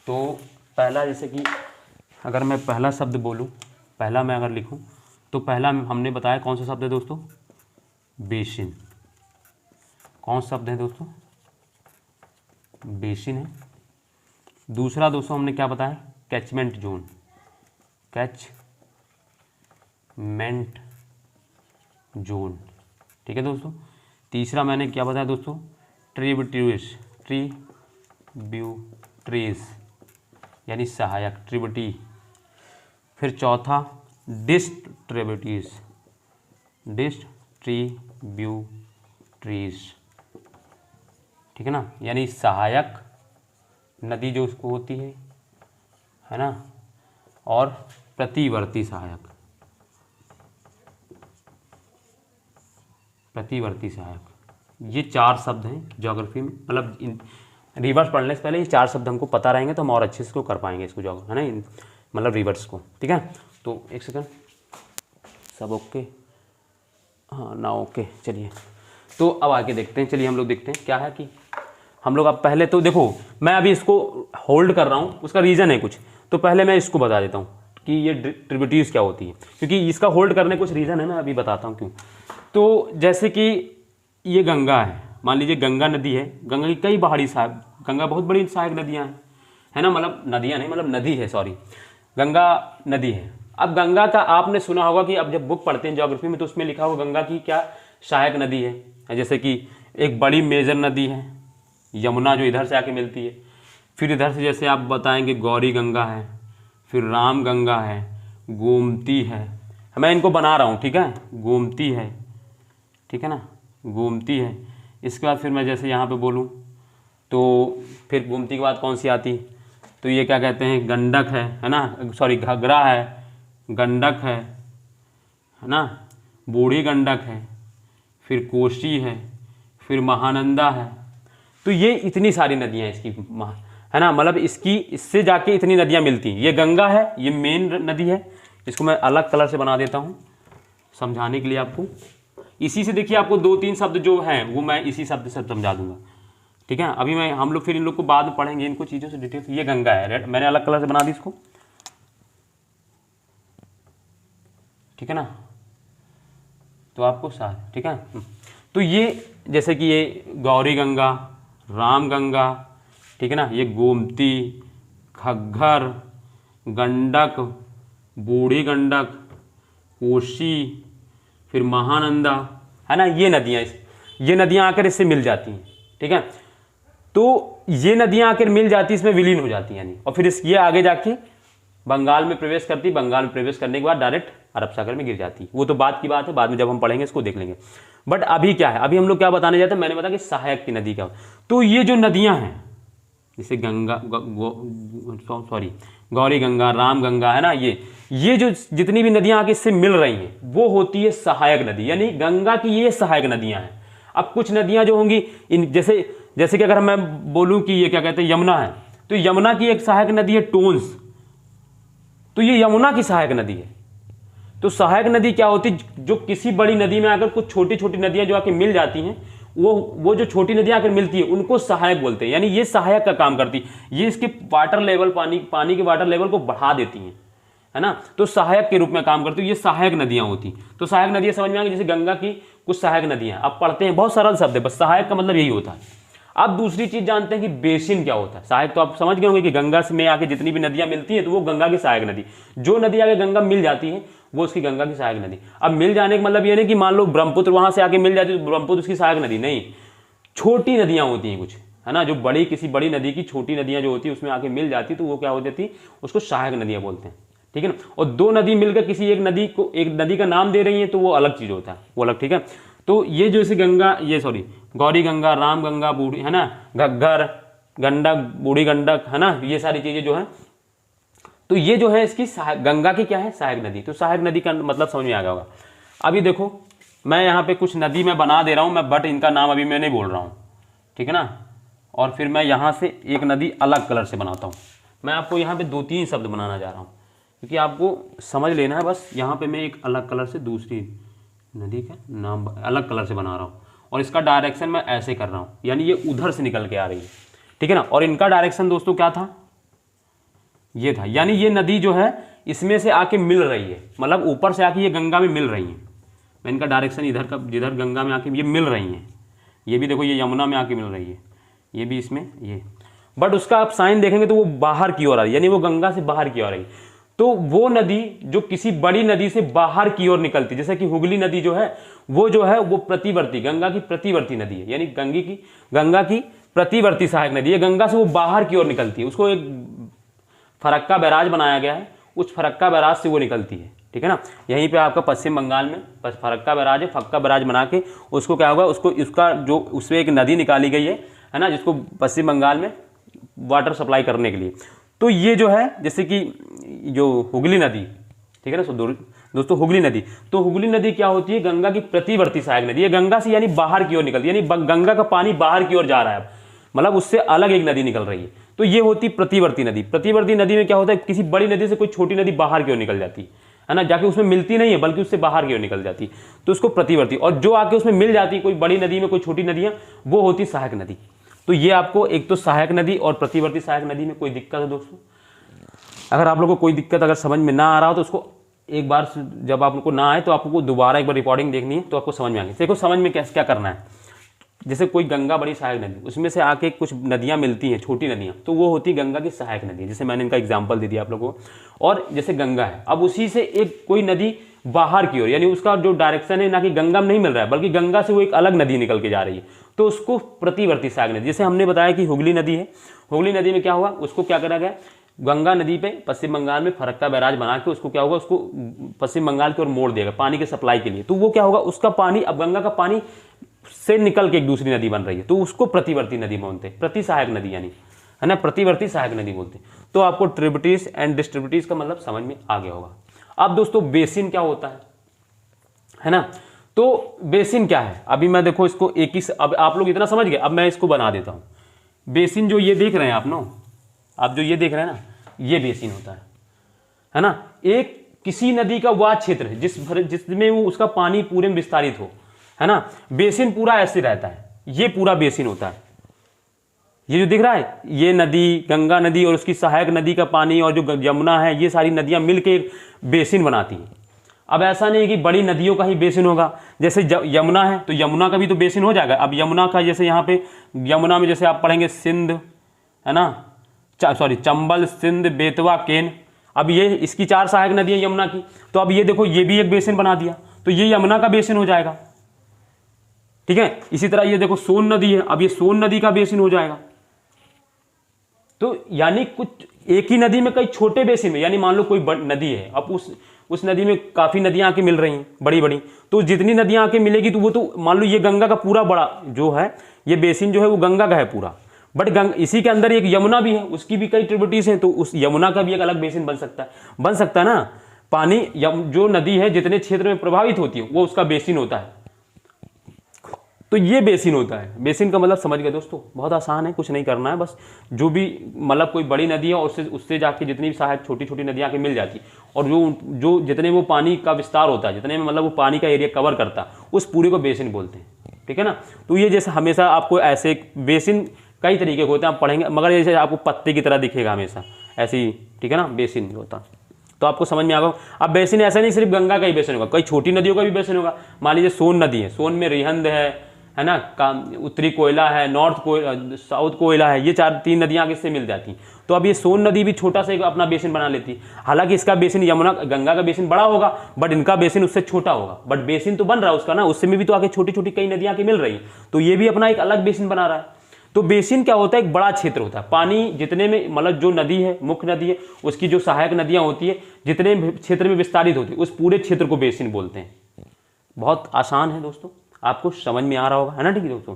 तो पहला जैसे कि अगर मैं पहला शब्द बोलूँ, पहला मैं अगर लिखूँ तो पहला हमने बताया कौन सा शब्द है दोस्तों, बेसिन। कौन सा शब्द है दोस्तों, बेसिन है। दूसरा दोस्तों हमने क्या बताया, कैचमेंट जोन, कैचमेंट जोन, ठीक है दोस्तों। तीसरा मैंने क्या बताया दोस्तों, ट्रिब्यूटरीज, ट्रिब्यूटरीज यानी सहायक, ट्रिब्यूटरी। फिर चौथा डिस्ट्रीब्यूटरीज, डिस्ट्रीब्यूटरीज, ठीक है ना, यानी सहायक नदी जो उसको होती है ना, और प्रतिवर्ती सहायक, प्रतिवर्ती सहायक। ये चार शब्द हैं ज्योग्राफी में, मतलब रिवर्स पढ़ने से पहले ये चार शब्द हमको पता रहेंगे तो हम और अच्छे से इसको कर पाएंगे इसको है ना, मतलब रिवर्स को, ठीक है। तो एक सेकंड, सब ओके, हाँ ना ओके, चलिए। तो अब आगे देखते हैं, चलिए हम लोग देखते हैं क्या है कि हम लोग अब पहले तो देखो मैं अभी इसको होल्ड कर रहा हूँ, उसका रीज़न है कुछ, तो पहले मैं इसको बता देता हूँ कि ये ट्रिब्यूटरीज क्या होती है, क्योंकि इसका होल्ड करने कुछ रीज़न है, मैं अभी बताता हूँ क्यों। तो जैसे कि ये गंगा है, मान लीजिए गंगा नदी है, गंगा की कई पहाड़ी सहायक, गंगा बहुत बड़ी सहायक नदियाँ हैं, है ना, मतलब नदियाँ नहीं, मतलब नदी है, सॉरी, गंगा नदी है। अब गंगा का आपने सुना होगा कि अब जब बुक पढ़ते हैं ज्योग्राफी में तो उसमें लिखा होगा गंगा की क्या सहायक नदी है, जैसे कि एक बड़ी मेजर नदी है यमुना जो इधर से आके मिलती है, फिर इधर से जैसे आप बताएंगे गौरी गंगा है, फिर राम गंगा है, गोमती है, मैं इनको बना रहा हूँ, ठीक है, गोमती है, ठीक है ना, गोमती है। इसके बाद फिर मैं जैसे यहाँ पे बोलूँ तो फिर गोमती के बाद कौन सी आती, तो ये क्या कहते हैं, गंडक है ना, सॉरी घाघरा है, गंडक है ना, बूढ़ी गंडक है, फिर कोसी है, फिर महानंदा है। तो ये इतनी सारी नदियाँ इसकी है ना, मतलब इसकी इससे जाके इतनी नदियाँ मिलती हैं। ये गंगा है, ये मेन नदी है, इसको मैं अलग कलर से बना देता हूँ समझाने के लिए आपको। इसी से देखिए आपको दो तीन शब्द जो हैं वो मैं इसी शब्द से समझा दूंगा, ठीक है। अभी मैं हम लोग फिर इन लोग को बाद में पढ़ेंगे इनको चीज़ों से डिटेल। ये गंगा है, रेड मैंने अलग कलर से बना दी इसको, ठीक है ना, तो आपको साथ, ठीक है। तो ये जैसे कि ये गौरी गंगा, राम गंगा, ठीक है ना, ये गोमती, घग्गर, गंडक, बूढ़ी गंडक, कोसी, फिर महानंदा, है ना, ये नदियाँ आकर इससे मिल जाती हैं, ठीक है। तो ये नदियाँ आकर मिल जाती, इसमें विलीन हो जाती हैं यानी, और फिर ये आगे जाके बंगाल में प्रवेश करती, बंगाल में प्रवेश करने के बाद डायरेक्ट अरब सागर में गिर जाती। वो तो बाद की बात है, बाद में जब हम पढ़ेंगे इसको देख लेंगे। बट अभी क्या है, अभी हम लोग क्या बताने जाते हैं, मैंने बताया कि सहायक की नदी क्या। तो ये जो नदियाँ हैं जैसे गंगा सॉरी गौरी गंगा, राम गंगा, है ना, ये जो जितनी भी नदियाँ आके इससे मिल रही हैं वो होती है सहायक नदी, यानी गंगा की ये सहायक नदियाँ हैं। अब कुछ नदियाँ जो होंगी इन जैसे कि अगर मैं बोलूँ कि ये क्या कहते हैं यमुना है, तो यमुना की एक सहायक नदी है टोंस, तो ये यमुना की सहायक नदी है। तो सहायक नदी क्या होती है, जो किसी बड़ी नदी में आकर कुछ छोटी छोटी नदियाँ जो आके मिल जाती हैं वो जो छोटी नदियाँ आकर मिलती है उनको सहायक बोलते हैं, यानी ये सहायक का काम करती है, ये इसके वाटर लेवल पानी के वाटर लेवल को बढ़ा देती हैं, है ना। तो सहायक के रूप में काम करती है, ये सहायक नदियाँ होती। तो सहायक नदियाँ समझ में आ गई, जैसे गंगा की कुछ सहायक नदियाँ अब पढ़ते हैं, बहुत सरल शब्द है, बस सहायक का मतलब यही होता है। अब दूसरी चीज जानते हैं कि बेसिन क्या होता है। सहायक तो आप समझ गए होंगे कि गंगा से में आके जितनी भी नदियां मिलती हैं तो वो गंगा की सहायक नदी, जो नदी आगे गंगा मिल जाती है वो उसकी गंगा की सहायक नदी। अब मिल जाने का मतलब ये नहीं कि मान लो ब्रह्मपुत्र वहां से आके मिल जाती है तो ब्रह्मपुत्र उसकी सहायक नदी नहीं, छोटी नदियां होती हैं कुछ, है ना, जो बड़ी किसी बड़ी नदी की छोटी नदियां जो होती है उसमें आके मिल जाती तो वो क्या हो जाती, उसको सहायक नदियां बोलते हैं, ठीक है ना। और दो नदी मिलकर किसी एक नदी का नाम दे रही है तो वो अलग चीज होता है, वो अलग, ठीक है। तो ये जो इसे गंगा, ये सॉरी गौरी गंगा, राम गंगा, बूढ़ी, है ना, घग्गर, गंडक, बूढ़ी गंडक, है ना, ये सारी चीजें जो है, तो ये जो है इसकी गंगा की क्या है, सहायक नदी। तो सहायक नदी का मतलब समझ में आ गया होगा। अभी देखो मैं यहाँ पे कुछ नदी मैं बना दे रहा हूँ मैं, बट इनका नाम अभी मैं नहीं बोल रहा हूँ, ठीक है ना। और फिर मैं यहाँ से एक नदी अलग कलर से बनाता हूँ। मैं आपको यहाँ पे 2-3 शब्द बनाना जा रहा हूँ क्योंकि आपको समझ लेना है बस। यहाँ पे मैं एक अलग कलर से दूसरी नदी का नाम अलग कलर से बना रहा हूँ और इसका डायरेक्शन मैं ऐसे कर रहा हूँ, यानी ये उधर से निकल के आ रही है, ठीक है ना। और इनका डायरेक्शन दोस्तों क्या था, ये था, यानी ये नदी जो है इसमें से आके मिल रही है, मतलब ऊपर से आके ये गंगा में मिल रही है। मैं इनका डायरेक्शन इधर का, जिधर गंगा में आके ये मिल रही हैं, ये भी देखो ये यमुना में आके मिल रही है, ये भी इसमें ये, बट उसका आप साइन देखेंगे तो वो बाहर की ओर आ रही है, यानी वो गंगा से बाहर की ओर आ रही है। तो वो नदी जो किसी बड़ी नदी से बाहर की ओर निकलती, जैसे कि हुगली नदी जो है वो प्रतिवर्ती, गंगा की प्रतिवर्ती नदी है, यानी गंगा की प्रतिवर्ती सहायक नदी है, गंगा से वो बाहर की ओर निकलती है, उसको एक फरक्का बैराज बनाया गया है, उस फरक्का बैराज से वो निकलती है, ठीक है ना। यहीं पे आपका पश्चिम बंगाल में फरक्का बैराज है, फक्का बैराज बना के उसको क्या होगा, उसको इसका जो उसमें एक नदी निकाली गई है ना, जिसको पश्चिम बंगाल में वाटर सप्लाई करने के लिए। तो ये जो है जैसे कि जो हुगली नदी, ठीक है ना दोस्तों, हुगली नदी, तो हुगली नदी क्या होती है, गंगा की प्रतिवर्ती सहायक नदी है, गंगा से यानी बाहर की ओर निकलती है, यानी गंगा का पानी बाहर की ओर जा रहा है, मतलब उससे अलग एक नदी निकल रही है, तो ये होती प्रतिवर्ती नदी। प्रतिवर्ती नदी में क्या होता है, किसी बड़ी नदी से कोई छोटी नदी बाहर की ओर निकल जाती है ना, जाके उसमें मिलती नहीं है बल्कि उससे बाहर की ओर निकल जाती, तो उसको प्रतिवर्ती। और जो आके उसमें मिल जाती, कोई बड़ी नदी में कोई छोटी नदियां, वो होती सहायक नदी। तो ये आपको एक तो सहायक नदी और प्रतिवर्ती सहायक नदी में कोई दिक्कत है दोस्तों? अगर आप लोगों को कोई दिक्कत अगर समझ में ना आ रहा हो तो उसको एक बार जब आपको ना आए तो आपको दोबारा एक बार रिकॉर्डिंग देखनी है तो आपको समझ में आएगी। देखो समझ में क्या करना है, जैसे कोई गंगा बड़ी सहायक नदी, उसमें से आके कुछ नदियां मिलती हैं, छोटी नदियां, तो वो होती गंगा की सहायक नदी, जैसे मैंने इनका एग्जाम्पल दे दिया आप लोगों को। और जैसे गंगा है, अब उसी से एक कोई नदी बाहर की ओर, यानी उसका जो डायरेक्शन है ना कि गंगा में नहीं मिल रहा है बल्कि गंगा से वो एक अलग नदी निकल के जा रही है, तो उसको प्रतिवर्ती सहायक नदी। जैसे हमने बताया कि हुगली नदी है, हुगली नदी में क्या हुआ, उसको क्या करा गया, गंगा नदी पे पश्चिम बंगाल में फरक्का बैराज बना के उसको क्या होगा, उसको पश्चिम बंगाल की ओर मोड़ देगा पानी के सप्लाई के लिए। तो वो क्या होगा, उसका पानी अब गंगा का पानी से निकल के एक दूसरी नदी बन रही है, तो उसको प्रतिवर्ती नदी बोलते हैं, प्रति सहायक नदी, यानी है ना, प्रतिवर्ती सहायक नदी बोलते हैं। तो आपको ट्रिब्यूटरीज एंड डिस्ट्रीब्यूटरीज का मतलब समझ में आ गया होगा। अब दोस्तों बेसिन क्या होता है ना, तो बेसिन क्या है, अभी मैं देखो इसको एक ही, अब आप लोग इतना समझ गए, अब मैं इसको बना देता हूं। बेसिन जो ये देख रहे हैं आप जो ये देख रहे हैं ना, ये बेसिन होता है ना, एक किसी नदी का वह क्षेत्र है जिसमें वो उसका पानी पूरे में विस्तारित हो, है ना। बेसिन पूरा ऐसे रहता है, ये पूरा बेसिन होता है। ये जो दिख रहा है, ये नदी, गंगा नदी और उसकी सहायक नदी का पानी और जो यमुना है, ये सारी नदियां मिलकर एक बेसिन बनाती हैं। अब ऐसा नहीं है कि बड़ी नदियों का ही बेसिन होगा, जैसे यमुना है तो यमुना का भी तो बेसिन हो जाएगा। अब यमुना का जैसे यहाँ पे यमुना में जैसे आप पढ़ेंगे सिंध, है ना, चंबल, सिंध, बेतवा, केन, अब ये इसकी 4 सहायक नदियां यमुना की, तो अब ये देखो ये भी एक बेसिन बना दिया, तो ये यमुना का बेसिन हो जाएगा, ठीक है। इसी तरह ये देखो सोन नदी है, अब ये सोन नदी का बेसिन हो जाएगा। तो यानी कुछ एक ही नदी में कई छोटे बेसिन में, यानी मान लो कोई नदी है, अब उस नदी में काफी नदियां आके मिल रही हैं बड़ी बड़ी, तो जितनी नदियां आके मिलेगी तो वो तो मान लो ये गंगा का पूरा बड़ा जो है ये बेसिन जो है वो गंगा का है पूरा, बट इसी के अंदर एक यमुना भी है, उसकी भी कई ट्रिब्यूटरीज हैं, तो उस यमुना का भी एक अलग बेसिन बन सकता है ना। पानी जो नदी है जितने क्षेत्र में प्रभावित होती है वो उसका बेसिन होता है, तो ये बेसिन होता है। बेसिन का मतलब समझ गए दोस्तों, बहुत आसान है, कुछ नहीं करना है, बस जो भी मतलब कोई बड़ी नदी है और उससे जाके जितनी भी सहायक छोटी छोटी नदियां आके मिल जाती, और जो जितने वो पानी का विस्तार होता है, जितने में मतलब वो पानी का एरिया कवर करता, उस पूरे को बेसिन बोलते हैं, ठीक है ना। तो ये जैसे हमेशा आपको ऐसे बेसिन कई तरीके के होते हैं, आप पढ़ेंगे, मगर जैसे आपको पत्ते की तरह दिखेगा हमेशा ऐसे ही, ठीक है ना, बेसिन होता, तो आपको समझ में आ गया। अब बेसिन ऐसा नहीं सिर्फ गंगा का ही बेसिन होगा, कई छोटी नदियों का भी बेसिन होगा। मान लीजिए सोन नदी है, सोन में रिहंद है ना, उत्तरी कोयला है, नॉर्थ कोयला, साउथ कोयला है, ये 4-3 नदियाँ किससे मिल जाती हैं। तो अब ये सोन नदी भी छोटा सा एक अपना बेसिन बना लेती है। हालांकि इसका बेसिन यमुना गंगा का बेसिन बड़ा होगा, बट इनका बेसिन उससे छोटा होगा, बट बेसिन तो बन रहा है उसका ना, उससे में भी तो आगे छोटी छोटी कई नदियाँ आके मिल रही हैं, तो ये भी अपना एक अलग बेसिन बना रहा है। तो बेसिन क्या होता है, एक बड़ा क्षेत्र होता है, पानी जितने में मतलब जो नदी है, मुख्य नदी है, उसकी जो सहायक नदियाँ होती है, जितने क्षेत्र में विस्तारित होती है, उस पूरे क्षेत्र को बेसिन बोलते हैं। बहुत आसान है दोस्तों, आपको समझ में आ रहा होगा, है ना, ठीक है दोस्तों।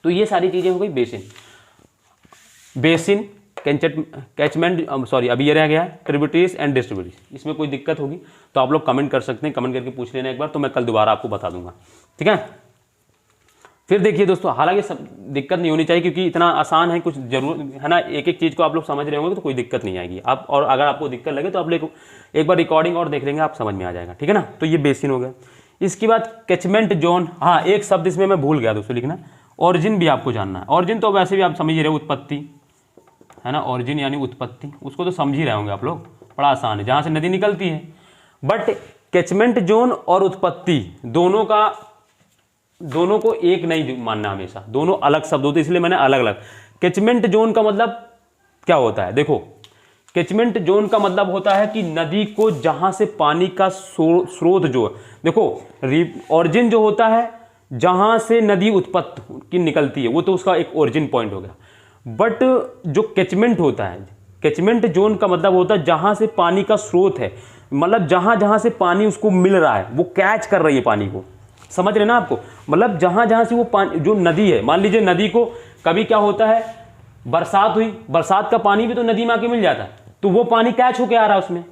तो ये सारी चीजें हो गई बेसिन। बेसिन, कैचमेंट, सॉरी अभी ये रह गया है ट्रिब्यूटरीज एंड डिस्ट्रीब्यूटरीज। इसमें कोई दिक्कत होगी तो आप लोग कमेंट कर सकते हैं, कमेंट करके पूछ लेना एक बार, तो मैं कल दोबारा आपको बता दूंगा, ठीक है। फिर देखिए दोस्तों, हालांकि सब दिक्कत नहीं होनी चाहिए क्योंकि इतना आसान है, कुछ जरूर है ना, एक एक चीज़ को आप लोग समझ रहे होंगे तो कोई दिक्कत नहीं आएगी आप, और अगर आपको दिक्कत लगे तो आप लोग एक बार रिकॉर्डिंग और देख लेंगे, आप समझ में आ जाएगा, ठीक है ना। तो ये बेसिन हो गया। इसके बाद कैचमेंट जोन, हाँ एक शब्द इसमें मैं भूल गया दोस्तों लिखना, ऑरिजिन भी आपको जानना है। ऑरिजिन तो वैसे भी आप समझ ही रहे हो, उत्पत्ति, है ना, ऑरिजिन यानी उत्पत्ति, उसको तो समझ ही रहे होंगे आप लोग, बड़ा आसान है, जहाँ से नदी निकलती है। बट कैचमेंट जोन और उत्पत्ति दोनों को एक नहीं मानना हमेशा, दोनों अलग शब्द होते, इसलिए मैंने अलग अलग। कैचमेंट जोन का मतलब क्या होता है, देखो कैचमेंट जोन का मतलब होता है कि नदी को जहां से पानी का स्रोत जो है, देखो ऑरिजिन जो होता है जहां से नदी उत्पत्ति की निकलती है, वो तो उसका एक ओरिजिन पॉइंट हो गया। बट जो कैचमेंट होता है, कैचमेंट जोन का मतलब होता है जहां से पानी का स्रोत है, मतलब जहां जहां से पानी उसको मिल रहा है, वो कैच कर रही है पानी को, समझ रहे ना आपको, मतलब जहां जहां से वो पानी, जो नदी है, मान लीजिए नदी को कभी क्या होता है, बरसात हुई, बरसात का पानी भी तो नदी में आके मिल जाता है, तो वो पानी कैच होके आ रहा है, उसमें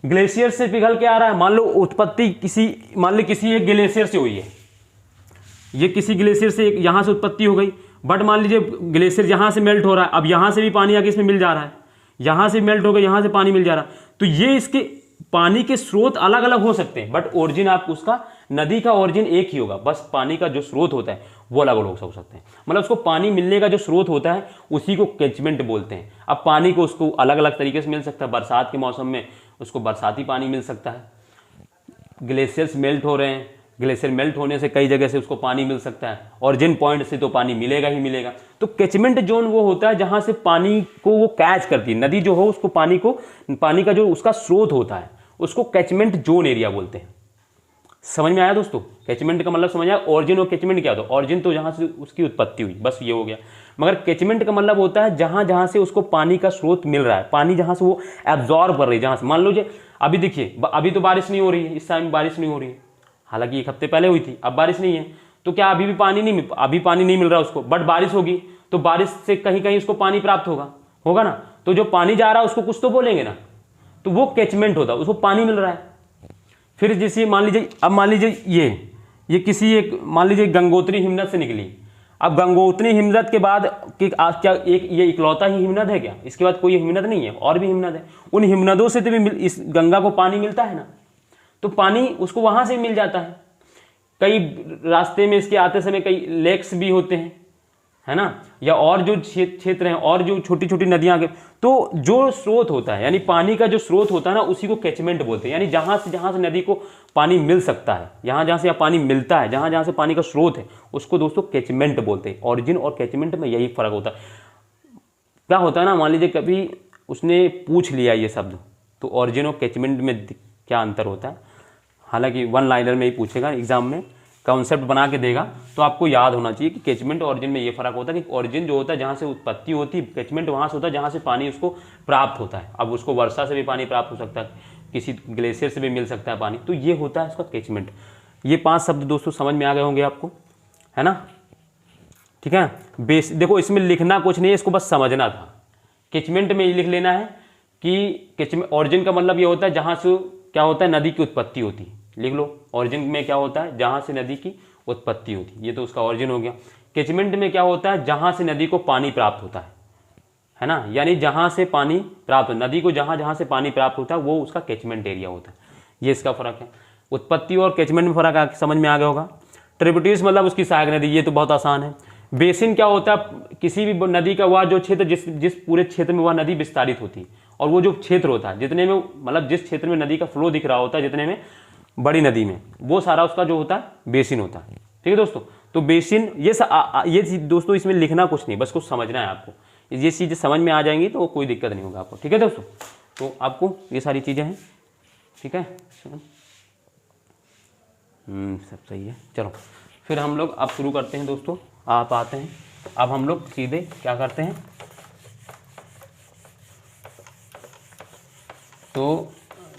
ग्लेशियर से पिघल के आ रहा है। मान लो उत्पत्ति मान लो किसी एक ग्लेशियर से हुई है, ये किसी ग्लेशियर से यहां से उत्पत्ति हो गई, बट मान लीजिए ग्लेशियर यहां से मेल्ट हो रहा है, अब यहां से भी पानी आके इसमें मिल जा रहा है, यहां से मेल्ट हो गया, यहां से पानी मिल जा रहा है, तो ये इसके पानी के स्रोत अलग अलग हो सकते हैं, बट ओरिजिन आप उसका, नदी का ओरिजिन एक ही होगा, बस पानी का जो स्रोत होता है वो अलग अलग हो सकते हैं, मतलब उसको पानी मिलने का जो स्रोत होता है उसी को कैचमेंट बोलते हैं। अब पानी को उसको अलग अलग तरीके से मिल सकता है, बरसात के मौसम में उसको बरसाती पानी मिल सकता है, ग्लेशियर्स मेल्ट हो रहे हैं, ग्लेशियर मेल्ट होने से कई जगह से उसको पानी मिल सकता है, ऑरिजिन पॉइंट से तो पानी मिलेगा ही मिलेगा। तो कैचमेंट जोन वो होता है जहां से पानी को वो कैच करती है, नदी जो हो उसको पानी का जो उसका स्रोत होता है उसको कैचमेंट जोन एरिया बोलते हैं। समझ में आया दोस्तों, कैचमेंट का मतलब समझ आया। ऑरिजिन और कैचमेंट क्या होता है, ऑरिजिन तो जहां से उसकी उत्पत्ति हुई, बस ये हो गया, मगर कैचमेंट का मतलब होता है जहां जहां से उसको पानी का स्रोत मिल रहा है, पानी जहां से वो एब्जॉर्ब कर रही है, जहां से, मान लीजिए अभी देखिए अभी तो बारिश नहीं हो रही है, इस टाइम बारिश नहीं हो रही है, हालांकि 1 हफ्ते पहले हुई थी, अब बारिश नहीं है, तो क्या अभी पानी नहीं मिल रहा उसको, बट बारिश होगी तो बारिश से कहीं कहीं उसको पानी प्राप्त होगा ना, तो जो पानी जा रहा है उसको कुछ तो बोलेंगे ना, तो वो कैचमेंट होता है, उसको पानी मिल रहा है। फिर जैसे मान लीजिए ये किसी एक, मान लीजिए गंगोत्री हिमनद से निकली, अब गंगोत्री हिमनद के बाद क्या एक ये इकलौता ही हिमनद है क्या, इसके बाद कोई हिमनद नहीं है, और भी हिमनद है, उन हिमनदों से तो भी इस गंगा को पानी मिलता है ना, तो पानी उसको वहां से मिल जाता है। कई रास्ते में इसके आते समय कई लेक्स भी होते हैं, है ना, या और जो क्षेत्र हैं और जो छोटी छोटी नदियां के, तो जो स्रोत होता है यानी पानी का जो स्रोत होता है ना, उसी को कैचमेंट बोलते हैं, यानी जहां से नदी को पानी मिल सकता है, जहां से पानी मिलता है, जहां से पानी का स्रोत है, उसको दोस्तों कैचमेंट बोलते हैं। ऑरिजिन और कैचमेंट में यही फर्क होता है। क्या होता है ना, मान लीजिए कभी उसने पूछ लिया ये शब्द, तो ऑरिजिन और कैचमेंट में क्या अंतर होता है, हालांकि 1 लाइनर में ही पूछेगा एग्जाम में, कॉन्सेप्ट बना के देगा, तो आपको याद होना चाहिए कि कैचमेंट और ऑरिजिन में ये फर्क होता है कि ऑरिजिन जो होता है जहाँ से उत्पत्ति होती है, कैचमेंट वहाँ से होता है जहाँ से पानी उसको प्राप्त होता है। अब उसको वर्षा से भी पानी प्राप्त हो सकता है, किसी ग्लेशियर से भी मिल सकता है पानी, तो ये होता है उसका कैचमेंट। ये 5 शब्द दोस्तों समझ में आ गए होंगे आपको, है ना, ठीक है। देखो इसमें लिखना कुछ नहीं है, इसको बस समझना था। कैचमेंट में ये लिख लेना है कि कैचमेंट, ऑरिजिन का मतलब ये होता है जहाँ से क्या होता है, नदी की उत्पत्ति होती है, लिख लो। ऑरिजिन में क्या होता है, जहां से नदी की उत्पत्ति होती है, ये तो उसका ऑरिजिन हो गया। कैचमेंट में क्या होता है, जहां से नदी को पानी प्राप्त होता है ना, यानी जहां से पानी प्राप्त, नदी को जहां जहां से पानी प्राप्त होता है वो उसका कैचमेंट एरिया होता है, ये इसका फर्क है। उत्पत्ति और कैचमेंट में फर्क समझ में आ गया होगा। ट्रिब्यूटरीज मतलब उसकी सहायक नदी, ये तो बहुत आसान है। बेसिन क्या होता है, किसी भी नदी का वह जो क्षेत्र जिस पूरे क्षेत्र में वह नदी विस्तारित होती है, और वो जो क्षेत्र होता है जितने में मतलब जिस क्षेत्र में नदी का फ्लो दिख रहा होता है जितने में बड़ी नदी में, वो सारा उसका जो होता है बेसिन होता है। ठीक है दोस्तों, तो बेसिन ये दोस्तों इसमें लिखना कुछ नहीं, बस कुछ समझना है आपको। ये चीज़ें समझ में आ जाएंगी तो कोई दिक्कत नहीं होगा आपको। ठीक है दोस्तों, तो आपको ये सारी चीज़ें हैं। ठीक है, सब सही है। चलो फिर हम लोग अब शुरू करते हैं दोस्तों। आप आते हैं, अब हम लोग सीधे क्या करते हैं, तो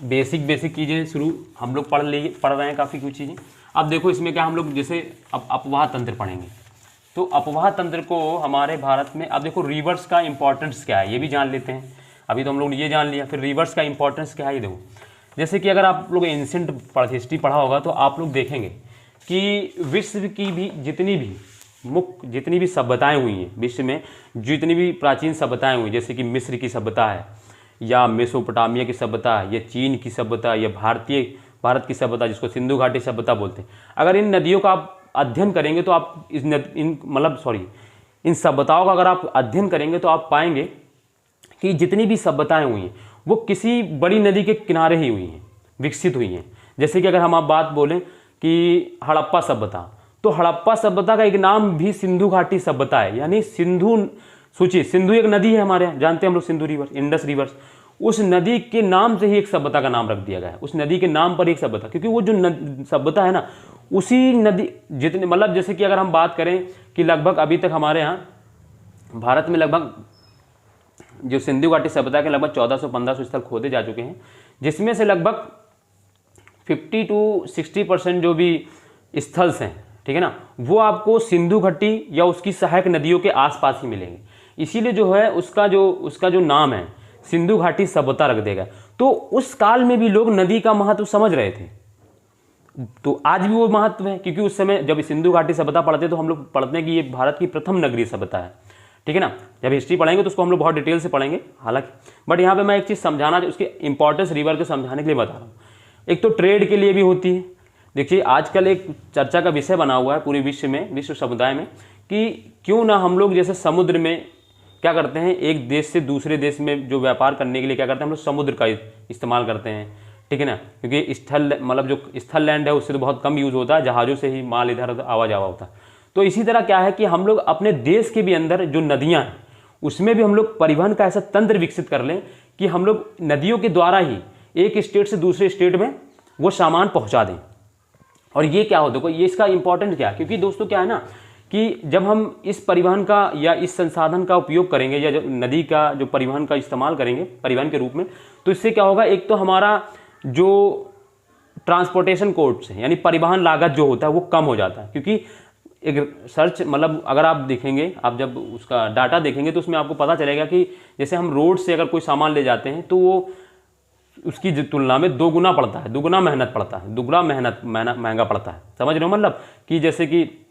बेसिक चीज़ें शुरू हम लोग पढ़ रहे हैं काफ़ी कुछ चीज़ें। अब देखो इसमें क्या हम लोग जैसे अब अपवाह तंत्र पढ़ेंगे, तो अपवाह तंत्र को हमारे भारत में, अब देखो रिवर्स का इंपॉर्टेंस क्या है ये भी जान लेते हैं। अभी तो हम लोग ने ये जान लिया, फिर रिवर्स का इंपॉर्टेंस क्या है ये देखो। जैसे कि अगर आप लोग एंशिएंट हिस्ट्री पढ़ा होगा तो आप लोग देखेंगे कि विश्व की भी जितनी भी सभ्यताएं हुई हैं विश्व में, जितनी भी प्राचीन सभ्यताएं हुई, जैसे कि मिस्र की सभ्यता है, या मेसोपोटामिया की सभ्यता है, या चीन की सभ्यता, या भारत की सभ्यता जिसको सिंधु घाटी सभ्यता बोलते हैं। अगर इन नदियों का आप अध्ययन करेंगे तो आप इन सभ्यताओं का अगर आप अध्ययन करेंगे तो आप पाएंगे कि जितनी भी सभ्यताएं हुई हैं वो किसी बड़ी नदी के किनारे ही हुई हैं, विकसित हुई हैं। जैसे कि अगर हम आप बात बोलें कि हड़प्पा सभ्यता, तो हड़प्पा सभ्यता का एक नाम भी सिंधु घाटी सभ्यता है, यानी सिंधु एक नदी है हमारे यहाँ, जानते हैं हम लोग सिंधु रिवर, इंडस रिवर्स, उस नदी के नाम से ही एक सभ्यता का नाम रख दिया गया है। उस नदी के नाम पर एक सभ्यता, क्योंकि वो जो सभ्यता है ना, उसी नदी जितने मतलब जैसे कि अगर हम बात करें कि लगभग अभी तक हमारे यहाँ भारत में लगभग जो सिंधु घाटी सभ्यता के लगभग 1400-1500 स्थल खोदे जा चुके हैं, जिसमें से लगभग 50-60% जो भी स्थल्स हैं, ठीक है ना, वो आपको सिंधु घाटी या उसकी सहायक नदियों के आसपास ही मिलेंगे। इसीलिए जो है उसका जो नाम है सिंधु घाटी सभ्यता रख देगा। तो उस काल में भी लोग नदी का महत्व समझ रहे थे, तो आज भी वो महत्व है, क्योंकि उस समय जब सिंधु घाटी सभ्यता पढ़ते तो हम लोग पढ़ते हैं कि ये भारत की प्रथम नगरीय सभ्यता है। ठीक है ना, जब हिस्ट्री पढ़ेंगे तो उसको हम लोग बहुत डिटेल से पढ़ेंगे हालांकि, बट यहाँ पे मैं एक चीज़ समझाना, उसकी इंपॉर्टेंस रिवर के समझाने के लिए बता रहा हूँ। एक तो ट्रेड के लिए भी होती है। देखिए आजकल एक चर्चा का विषय बना हुआ है पूरे विश्व समुदाय में कि क्यों ना हम लोग जैसे समुद्र में क्या करते हैं, एक देश से दूसरे देश में जो व्यापार करने के लिए क्या करते हैं हम लोग समुद्र का इस्तेमाल करते हैं। ठीक है ना, क्योंकि जो स्थल लैंड है उससे तो बहुत कम यूज़ होता है, जहाज़ों से ही माल इधर उधर आवा जावा होता है। तो इसी तरह क्या है कि हम लोग अपने देश के भी अंदर जो नदियाँ हैं उसमें भी हम लोग परिवहन का ऐसा तंत्र विकसित कर लें कि हम लोग नदियों के द्वारा ही एक स्टेट से दूसरे स्टेट में वो सामान पहुँचा दें। और ये क्या हो, देखो ये इसका इंपॉर्टेंट क्या है, क्योंकि दोस्तों क्या है ना कि जब हम इस परिवहन का या इस संसाधन का उपयोग करेंगे या जो नदी का जो परिवहन का इस्तेमाल करेंगे परिवहन के रूप में, तो इससे क्या होगा, एक तो हमारा जो ट्रांसपोर्टेशन कॉस्ट है यानी परिवहन लागत जो होता है वो कम हो जाता है। क्योंकि एक सर्च मतलब अगर आप देखेंगे, आप जब उसका डाटा देखेंगे तो उसमें आपको पता चलेगा कि जैसे हम रोड से अगर कोई सामान ले जाते हैं तो वो उसकी तुलना में 2 गुना पड़ता है, 2 गुना मेहनत पड़ता है, 2 गुना महंगा पड़ता है। समझ रहे हो, मतलब कि जैसे कि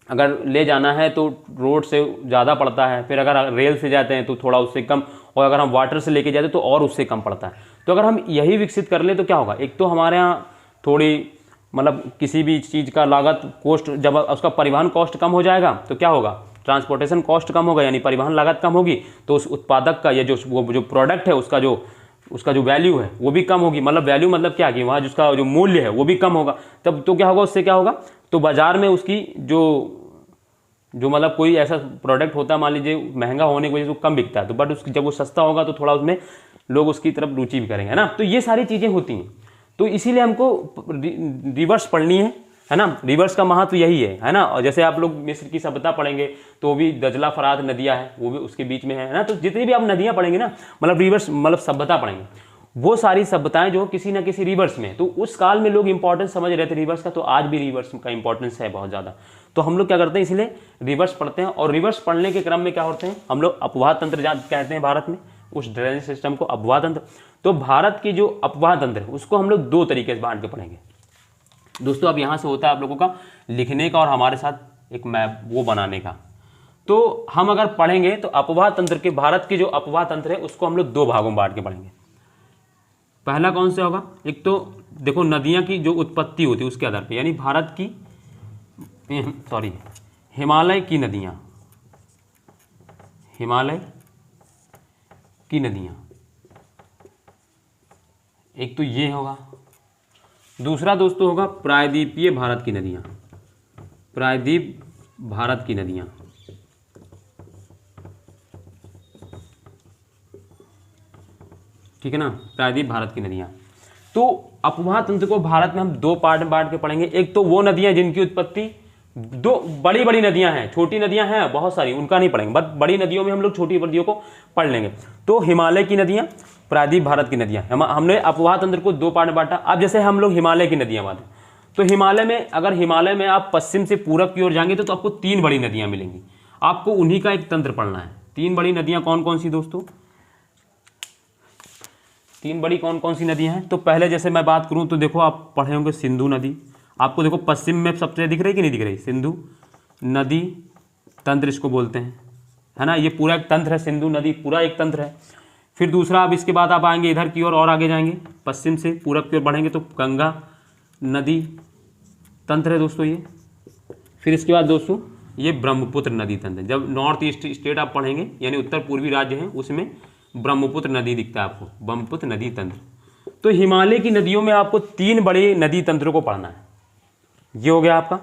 अगर ले जाना है तो रोड से ज़्यादा पड़ता है, फिर अगर रेल से जाते हैं तो थोड़ा उससे कम, और अगर हम वाटर से लेके जाते हैं तो और उससे कम पड़ता है। तो अगर हम यही विकसित कर लें तो क्या होगा, एक तो हमारे यहाँ थोड़ी मतलब किसी भी चीज़ का लागत कॉस्ट, जब उसका परिवहन कॉस्ट कम हो जाएगा तो क्या होगा, ट्रांसपोर्टेशन कॉस्ट कम होगा यानी परिवहन लागत कम होगी, तो उस उत्पादक का या जो प्रोडक्ट है उसका जो वैल्यू है वो भी कम होगी। मतलब वैल्यू मतलब क्या कि वहाँ जिसका जो मूल्य है वो भी कम होगा। तब तो क्या होगा, उससे क्या होगा, तो बाज़ार में उसकी जो मतलब कोई ऐसा प्रोडक्ट होता है मान लीजिए महंगा होने की वजह से वो कम बिकता है, तो बट जब वो सस्ता होगा तो थोड़ा उसमें लोग उसकी तरफ रुचि भी करेंगे, है ना। तो ये सारी चीज़ें होती हैं, तो इसीलिए हमको रिवर्स पढ़नी है ना। रिवर्स का महत्व यही है ना। और जैसे आप लोग मिस्र की सभ्यता पढ़ेंगे तो वो भी दजला फरात नदियाँ हैं, वो भी उसके बीच में है ना। तो जितनी भी आप नदियाँ पढ़ेंगे ना, मतलब रिवर्स मतलब सभ्यता पढ़ेंगे, वो सारी सभ्यताएं जो किसी ना किसी रिवर्स में, तो उस काल में लोग इंपॉर्टेंस समझ रहे थे रिवर्स का, तो आज भी रिवर्स का इंपॉर्टेंस है बहुत ज़्यादा। तो हम लोग क्या करते हैं, इसलिए रिवर्स पढ़ते हैं। और रिवर्स पढ़ने के क्रम में क्या होते हैं, हम लोग अपवाह तंत्र कहते हैं भारत में, उस ड्रेनेज सिस्टम को अपवाह तंत्र। तो भारत की जो अपवाह तंत्र है उसको हम लोग 2 तरीके से बांट के पढ़ेंगे दोस्तों। अब यहाँ से होता है आप लोगों का लिखने का और हमारे साथ एक मैप वो बनाने का। तो हम अगर पढ़ेंगे तो अपवाह तंत्र के, भारत की जो अपवाह तंत्र है उसको हम लोग 2 भागों में बांट के पढ़ेंगे। पहला कौन से होगा, एक तो देखो नदियाँ की जो उत्पत्ति होती है उसके आधार पर, यानी भारत की सॉरी, हिमालय की नदियाँ, हिमालय की नदियाँ, एक तो ये होगा। दूसरा दोस्तों होगा प्रायद्वीपीय भारत की नदियाँ, प्रायद्वीप भारत की नदियाँ, ठीक है ना, प्रायद्वीप भारत की नदियाँ। तो अपवाह तंत्र को भारत में हम दो पार्ट में बांट के पढ़ेंगे। एक तो वो नदियाँ जिनकी उत्पत्ति दो बड़ी बड़ी नदियाँ हैं, छोटी नदियाँ हैं बहुत सारी, उनका नहीं पढ़ेंगे, बट बड़ी नदियों में हम लोग छोटी नदियों को पढ़ लेंगे। तो हिमालय की नदियाँ, प्रायद्वीप भारत की नदियाँ, हमने अपवाह तंत्र को दो पार्ट में बांटा। अब जैसे हम लोग हिमालय की नदियाँ बांटें, तो हिमालय में, अगर हिमालय में आप पश्चिम से पूरब की ओर जाएंगे तो आपको तीन बड़ी नदियाँ मिलेंगी। आपको उन्हीं का एक तंत्र पढ़ना है। तीन बड़ी नदियाँ कौन कौन सी दोस्तों? तीन बड़ी कौन कौन सी नदियाँ हैं? तो पहले जैसे मैं बात करूँ तो देखो, आप पढ़े होंगे सिंधु नदी। आपको देखो पश्चिम में सबसे दिख रही कि नहीं दिख रही? सिंधु नदी तंत्र इसको बोलते हैं, है ना। ये पूरा एक तंत्र है, सिंधु नदी पूरा एक तंत्र है। फिर दूसरा, अब इसके बाद आप आएंगे इधर की ओर और आगे जाएंगे, पश्चिम से पूरब की ओर बढ़ेंगे तो गंगा नदी तंत्र है दोस्तों ये। फिर इसके बाद दोस्तों ये ब्रह्मपुत्र नदी तंत्र है। जब नॉर्थ ईस्ट स्टेट आप पढ़ेंगे, यानी उत्तर पूर्वी राज्य हैं, उसमें ब्रह्मपुत्र नदी दिखता है आपको, ब्रह्मपुत्र नदी तंत्र। तो हिमालय की नदियों में आपको तीन बड़े नदी तंत्रों को पढ़ना है। ये हो गया आपका।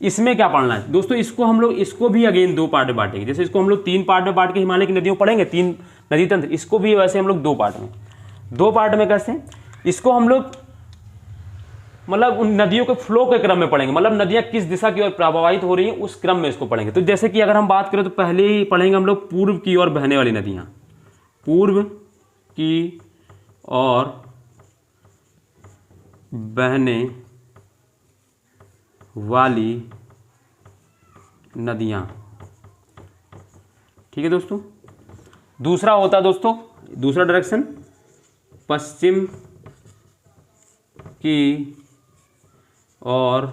इसमें क्या पढ़ना है दोस्तों? इसको हम लोग, इसको भी अगेन दो पार्ट में बांटेंगे। जैसे इसको हम लोग तीन पार्ट में बांट के हिमालय की नदियों पढ़ेंगे, तीन नदी तंत्र, इसको भी वैसे हम लोग दो पार्ट में। दो पार्ट में कैसे? इसको हम लोग मतलब उन नदियों के फ्लो के क्रम में पढ़ेंगे, मतलब नदियां किस दिशा की ओर प्रवाहित हो रही हैं उस क्रम में इसको पढ़ेंगे। तो जैसे कि अगर हम बात करें तो पहले ही पढ़ेंगे हम लोग पूर्व की ओर बहने वाली नदियां, पूर्व की ओर बहने वाली नदियां, ठीक है दोस्तों। दूसरा होता है दोस्तों, दूसरा डायरेक्शन पश्चिम की ओर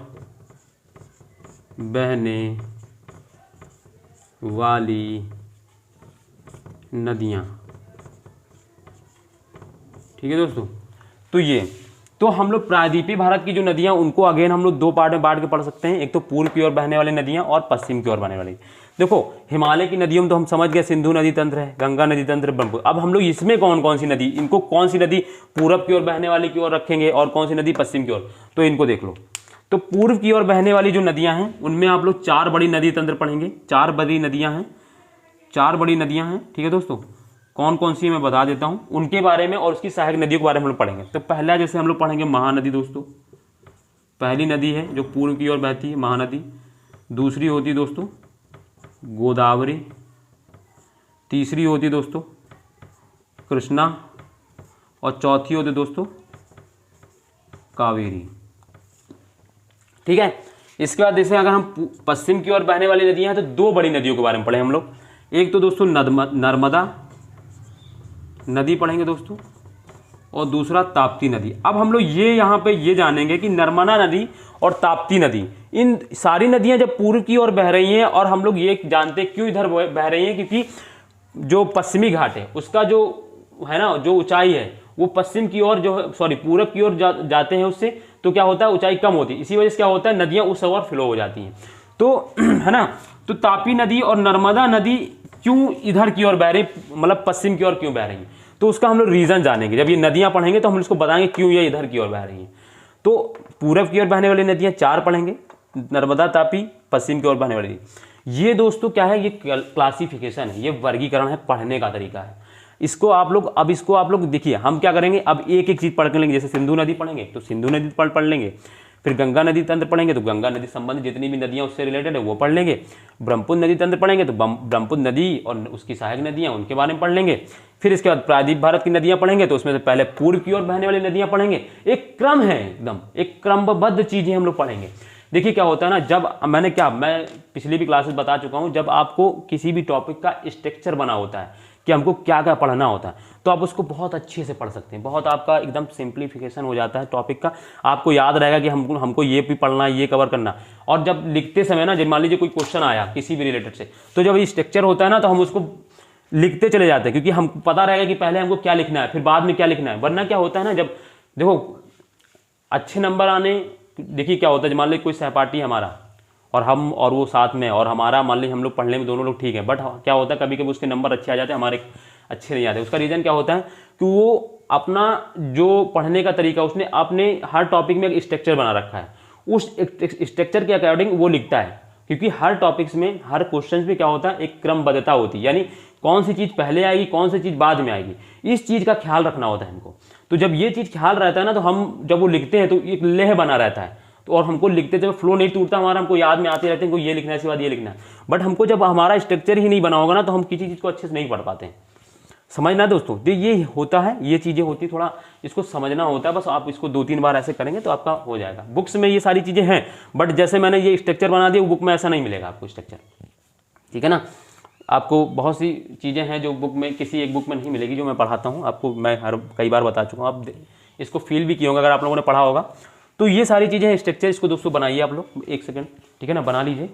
बहने वाली नदियां, ठीक है दोस्तों। तो ये, तो हम लोग प्रायद्वीपीय भारत की जो नदियां उनको अगेन हम लोग दो पार्ट में बांट के पढ़ सकते हैं। एक तो पूर्व की ओर बहने वाली नदियां और पश्चिम की ओर बहने वाली। देखो हिमालय की नदियों में तो हम समझ गए, सिंधु नदी तंत्र है, गंगा नदी तंत्र, ब्रह्मपुत्र। अब हम लोग इसमें कौन कौन सी नदी, इनको कौन सी नदी पूरब की ओर बहने वाली की ओर रखेंगे और कौन सी नदी पश्चिम की ओर, तो इनको देख लो। तो पूर्व की ओर बहने वाली जो नदियां हैं उनमें आप लोग चार बड़ी नदी तंत्र पढ़ेंगे। चार बड़ी नदियां हैं, चार बड़ी नदियां हैं, ठीक है दोस्तों। कौन कौन सी मैं बता देता हूं उनके बारे में, और उसकी सहायक नदियों के बारे में हम लोग पढ़ेंगे। तो पहला जैसे हम लोग पढ़ेंगे महानदी दोस्तों, पहली नदी है जो पूर्व की ओर बहती है, महानदी। दूसरी होती है दोस्तों गोदावरी, तीसरी होती है दोस्तों कृष्णा, और चौथी होती है दोस्तों कावेरी, ठीक है। इसके बाद जैसे अगर हम पश्चिम की ओर बहने वाली नदियां हैं तो दो बड़ी नदियों के बारे में पढ़े हम लोग। एक तो दोस्तों नर्मदा नदी पढ़ेंगे दोस्तों, और दूसरा ताप्ती नदी। अब हम लोग ये यहाँ पे ये जानेंगे कि नर्मदा नदी और ताप्ती नदी, इन सारी नदियाँ जब पूर्व की ओर बह रही हैं, और हम लोग ये जानते हैं क्यों इधर बह रही हैं, क्योंकि जो पश्चिमी घाट है उसका जो है ना, जो ऊंचाई है वो पश्चिम की ओर जो पूरब की ओर जाते हैं, उससे तो क्या होता है ऊंचाई कम होती है। इसी वजह से क्या होता है नदियाँ उस ओर फ्लो हो जाती हैं, तो है ना। तो तापी नदी और नर्मदा नदी क्यों इधर की ओर बह रही, मतलब पश्चिम की ओर क्यों बह रही हैं, तो उसका हम लोग रीज़न जानेंगे। जब ये नदियाँ पढ़ेंगे तो हम इसको बताएंगे क्यों ये इधर की ओर बह रही हैं। तो पूरब की ओर बहने वाली नदियाँ चार पढ़ेंगे, नर्मदा, तापी, पश्चिम की ओर बहने वाली। ये दोस्तों क्या है, ये क्लासिफिकेशन है, ये वर्गीकरण है, पढ़ने का तरीका है। इसको आप लोग देखिए, हम क्या करेंगे, अब एक एक चीज़ पढ़ कर लेंगे। जैसे सिंधु नदी पढ़ेंगे तो सिंधु नदी पढ़ लेंगे, फिर गंगा नदी तंत्र पढ़ेंगे तो गंगा नदी संबंधित जितनी भी नदियाँ उससे रिलेटेड है वो पढ़ लेंगे। ब्रह्मपुत्र नदी तंत्र पढ़ेंगे तो ब्रह्मपुत्र नदी और उसकी सहायक नदियाँ उनके बारे में पढ़ लेंगे। फिर इसके बाद प्रायद्वीप भारत की नदियाँ पढ़ेंगे, तो उसमें से पहले पूर्व की ओर बहने वाली नदियाँ पढ़ेंगे। एक क्रम है, एकदम एक क्रमबद्ध चीज़ें हम लोग पढ़ेंगे। देखिए क्या होता है ना, जब मैं पिछली भी क्लासेस बता चुका हूँ, जब आपको किसी भी टॉपिक का स्ट्रक्चर बना होता है कि हमको क्या क्या पढ़ना होता है, तो आप उसको बहुत अच्छे से पढ़ सकते हैं। बहुत आपका एकदम सिंप्लीफिकेशन हो जाता है टॉपिक का, आपको याद रहेगा कि हमको ये भी पढ़ना है, ये कवर करना। और जब लिखते समय ना, जब मान लीजिए कोई क्वेश्चन आया किसी भी रिलेटेड से, तो जब ये स्ट्रक्चर होता है ना, तो हम उसको लिखते चले जाते हैं, क्योंकि हमको पता रहेगा कि पहले हमको क्या लिखना है, फिर बाद में क्या लिखना है। वरना क्या होता है ना, जब देखो अच्छे नंबर आने, देखिए क्या होता है, मान लीजिए कोई सहपाठी हमारा और हम और वो साथ में, और हमारा मान ली हम लोग पढ़ने में दोनों लोग ठीक हैं, बट क्या होता है कभी कभी उसके नंबर अच्छे आ जाते हैं, हमारे अच्छे नहीं आते। उसका रीज़न क्या होता है कि वो अपना जो पढ़ने का तरीका, उसने अपने हर टॉपिक में एक स्ट्रक्चर बना रखा है, उस स्ट्रक्चर के अकॉर्डिंग वो लिखता है। क्योंकि हर टॉपिक्स में, हर क्वेश्चन में क्या होता है, एक क्रमबद्धता होती है, यानी कौन सी चीज़ पहले आएगी, कौन सी चीज़ बाद में आएगी, इस चीज़ का ख्याल रखना होता है हमको। तो जब ये चीज़ ख्याल रहता है ना, तो हम जब वो लिखते हैं तो एक लेह बना रहता है, तो और हमको लिखते जब फ्लो नहीं टूटता हमारा, हमको याद में आते रहते हैं, हमको ये लिखना है, इसके बाद ये लिखना है। बट हमको जब हमारा स्ट्रक्चर ही नहीं बना होगा ना, तो हम किसी चीज़ को अच्छे से नहीं पढ़ पाते हैं। समझना दोस्तों, तो ये होता है, ये चीज़ें होती, थोड़ा इसको समझना होता है। बस आप इसको 2-3 बार ऐसे करेंगे तो आपका हो जाएगा। बुक्स में ये सारी चीज़ें हैं, बट जैसे मैंने ये स्ट्रक्चर बना दिया, वो बुक में ऐसा नहीं मिलेगा आपको स्ट्रक्चर, ठीक है ना। आपको बहुत सी चीज़ें हैं जो बुक में, किसी एक बुक में नहीं मिलेगी, जो मैं पढ़ाता हूँ आपको, मैं कई बार बता चुका हूँ, आप इसको फील भी किए होंगे अगर आप लोगों ने पढ़ा होगा। तो ये सारी चीज़ें हैं स्ट्रक्चर, इसको दोस्तों बनाइए आप लोग, 1 सेकंड, ठीक है ना, बना लीजिए।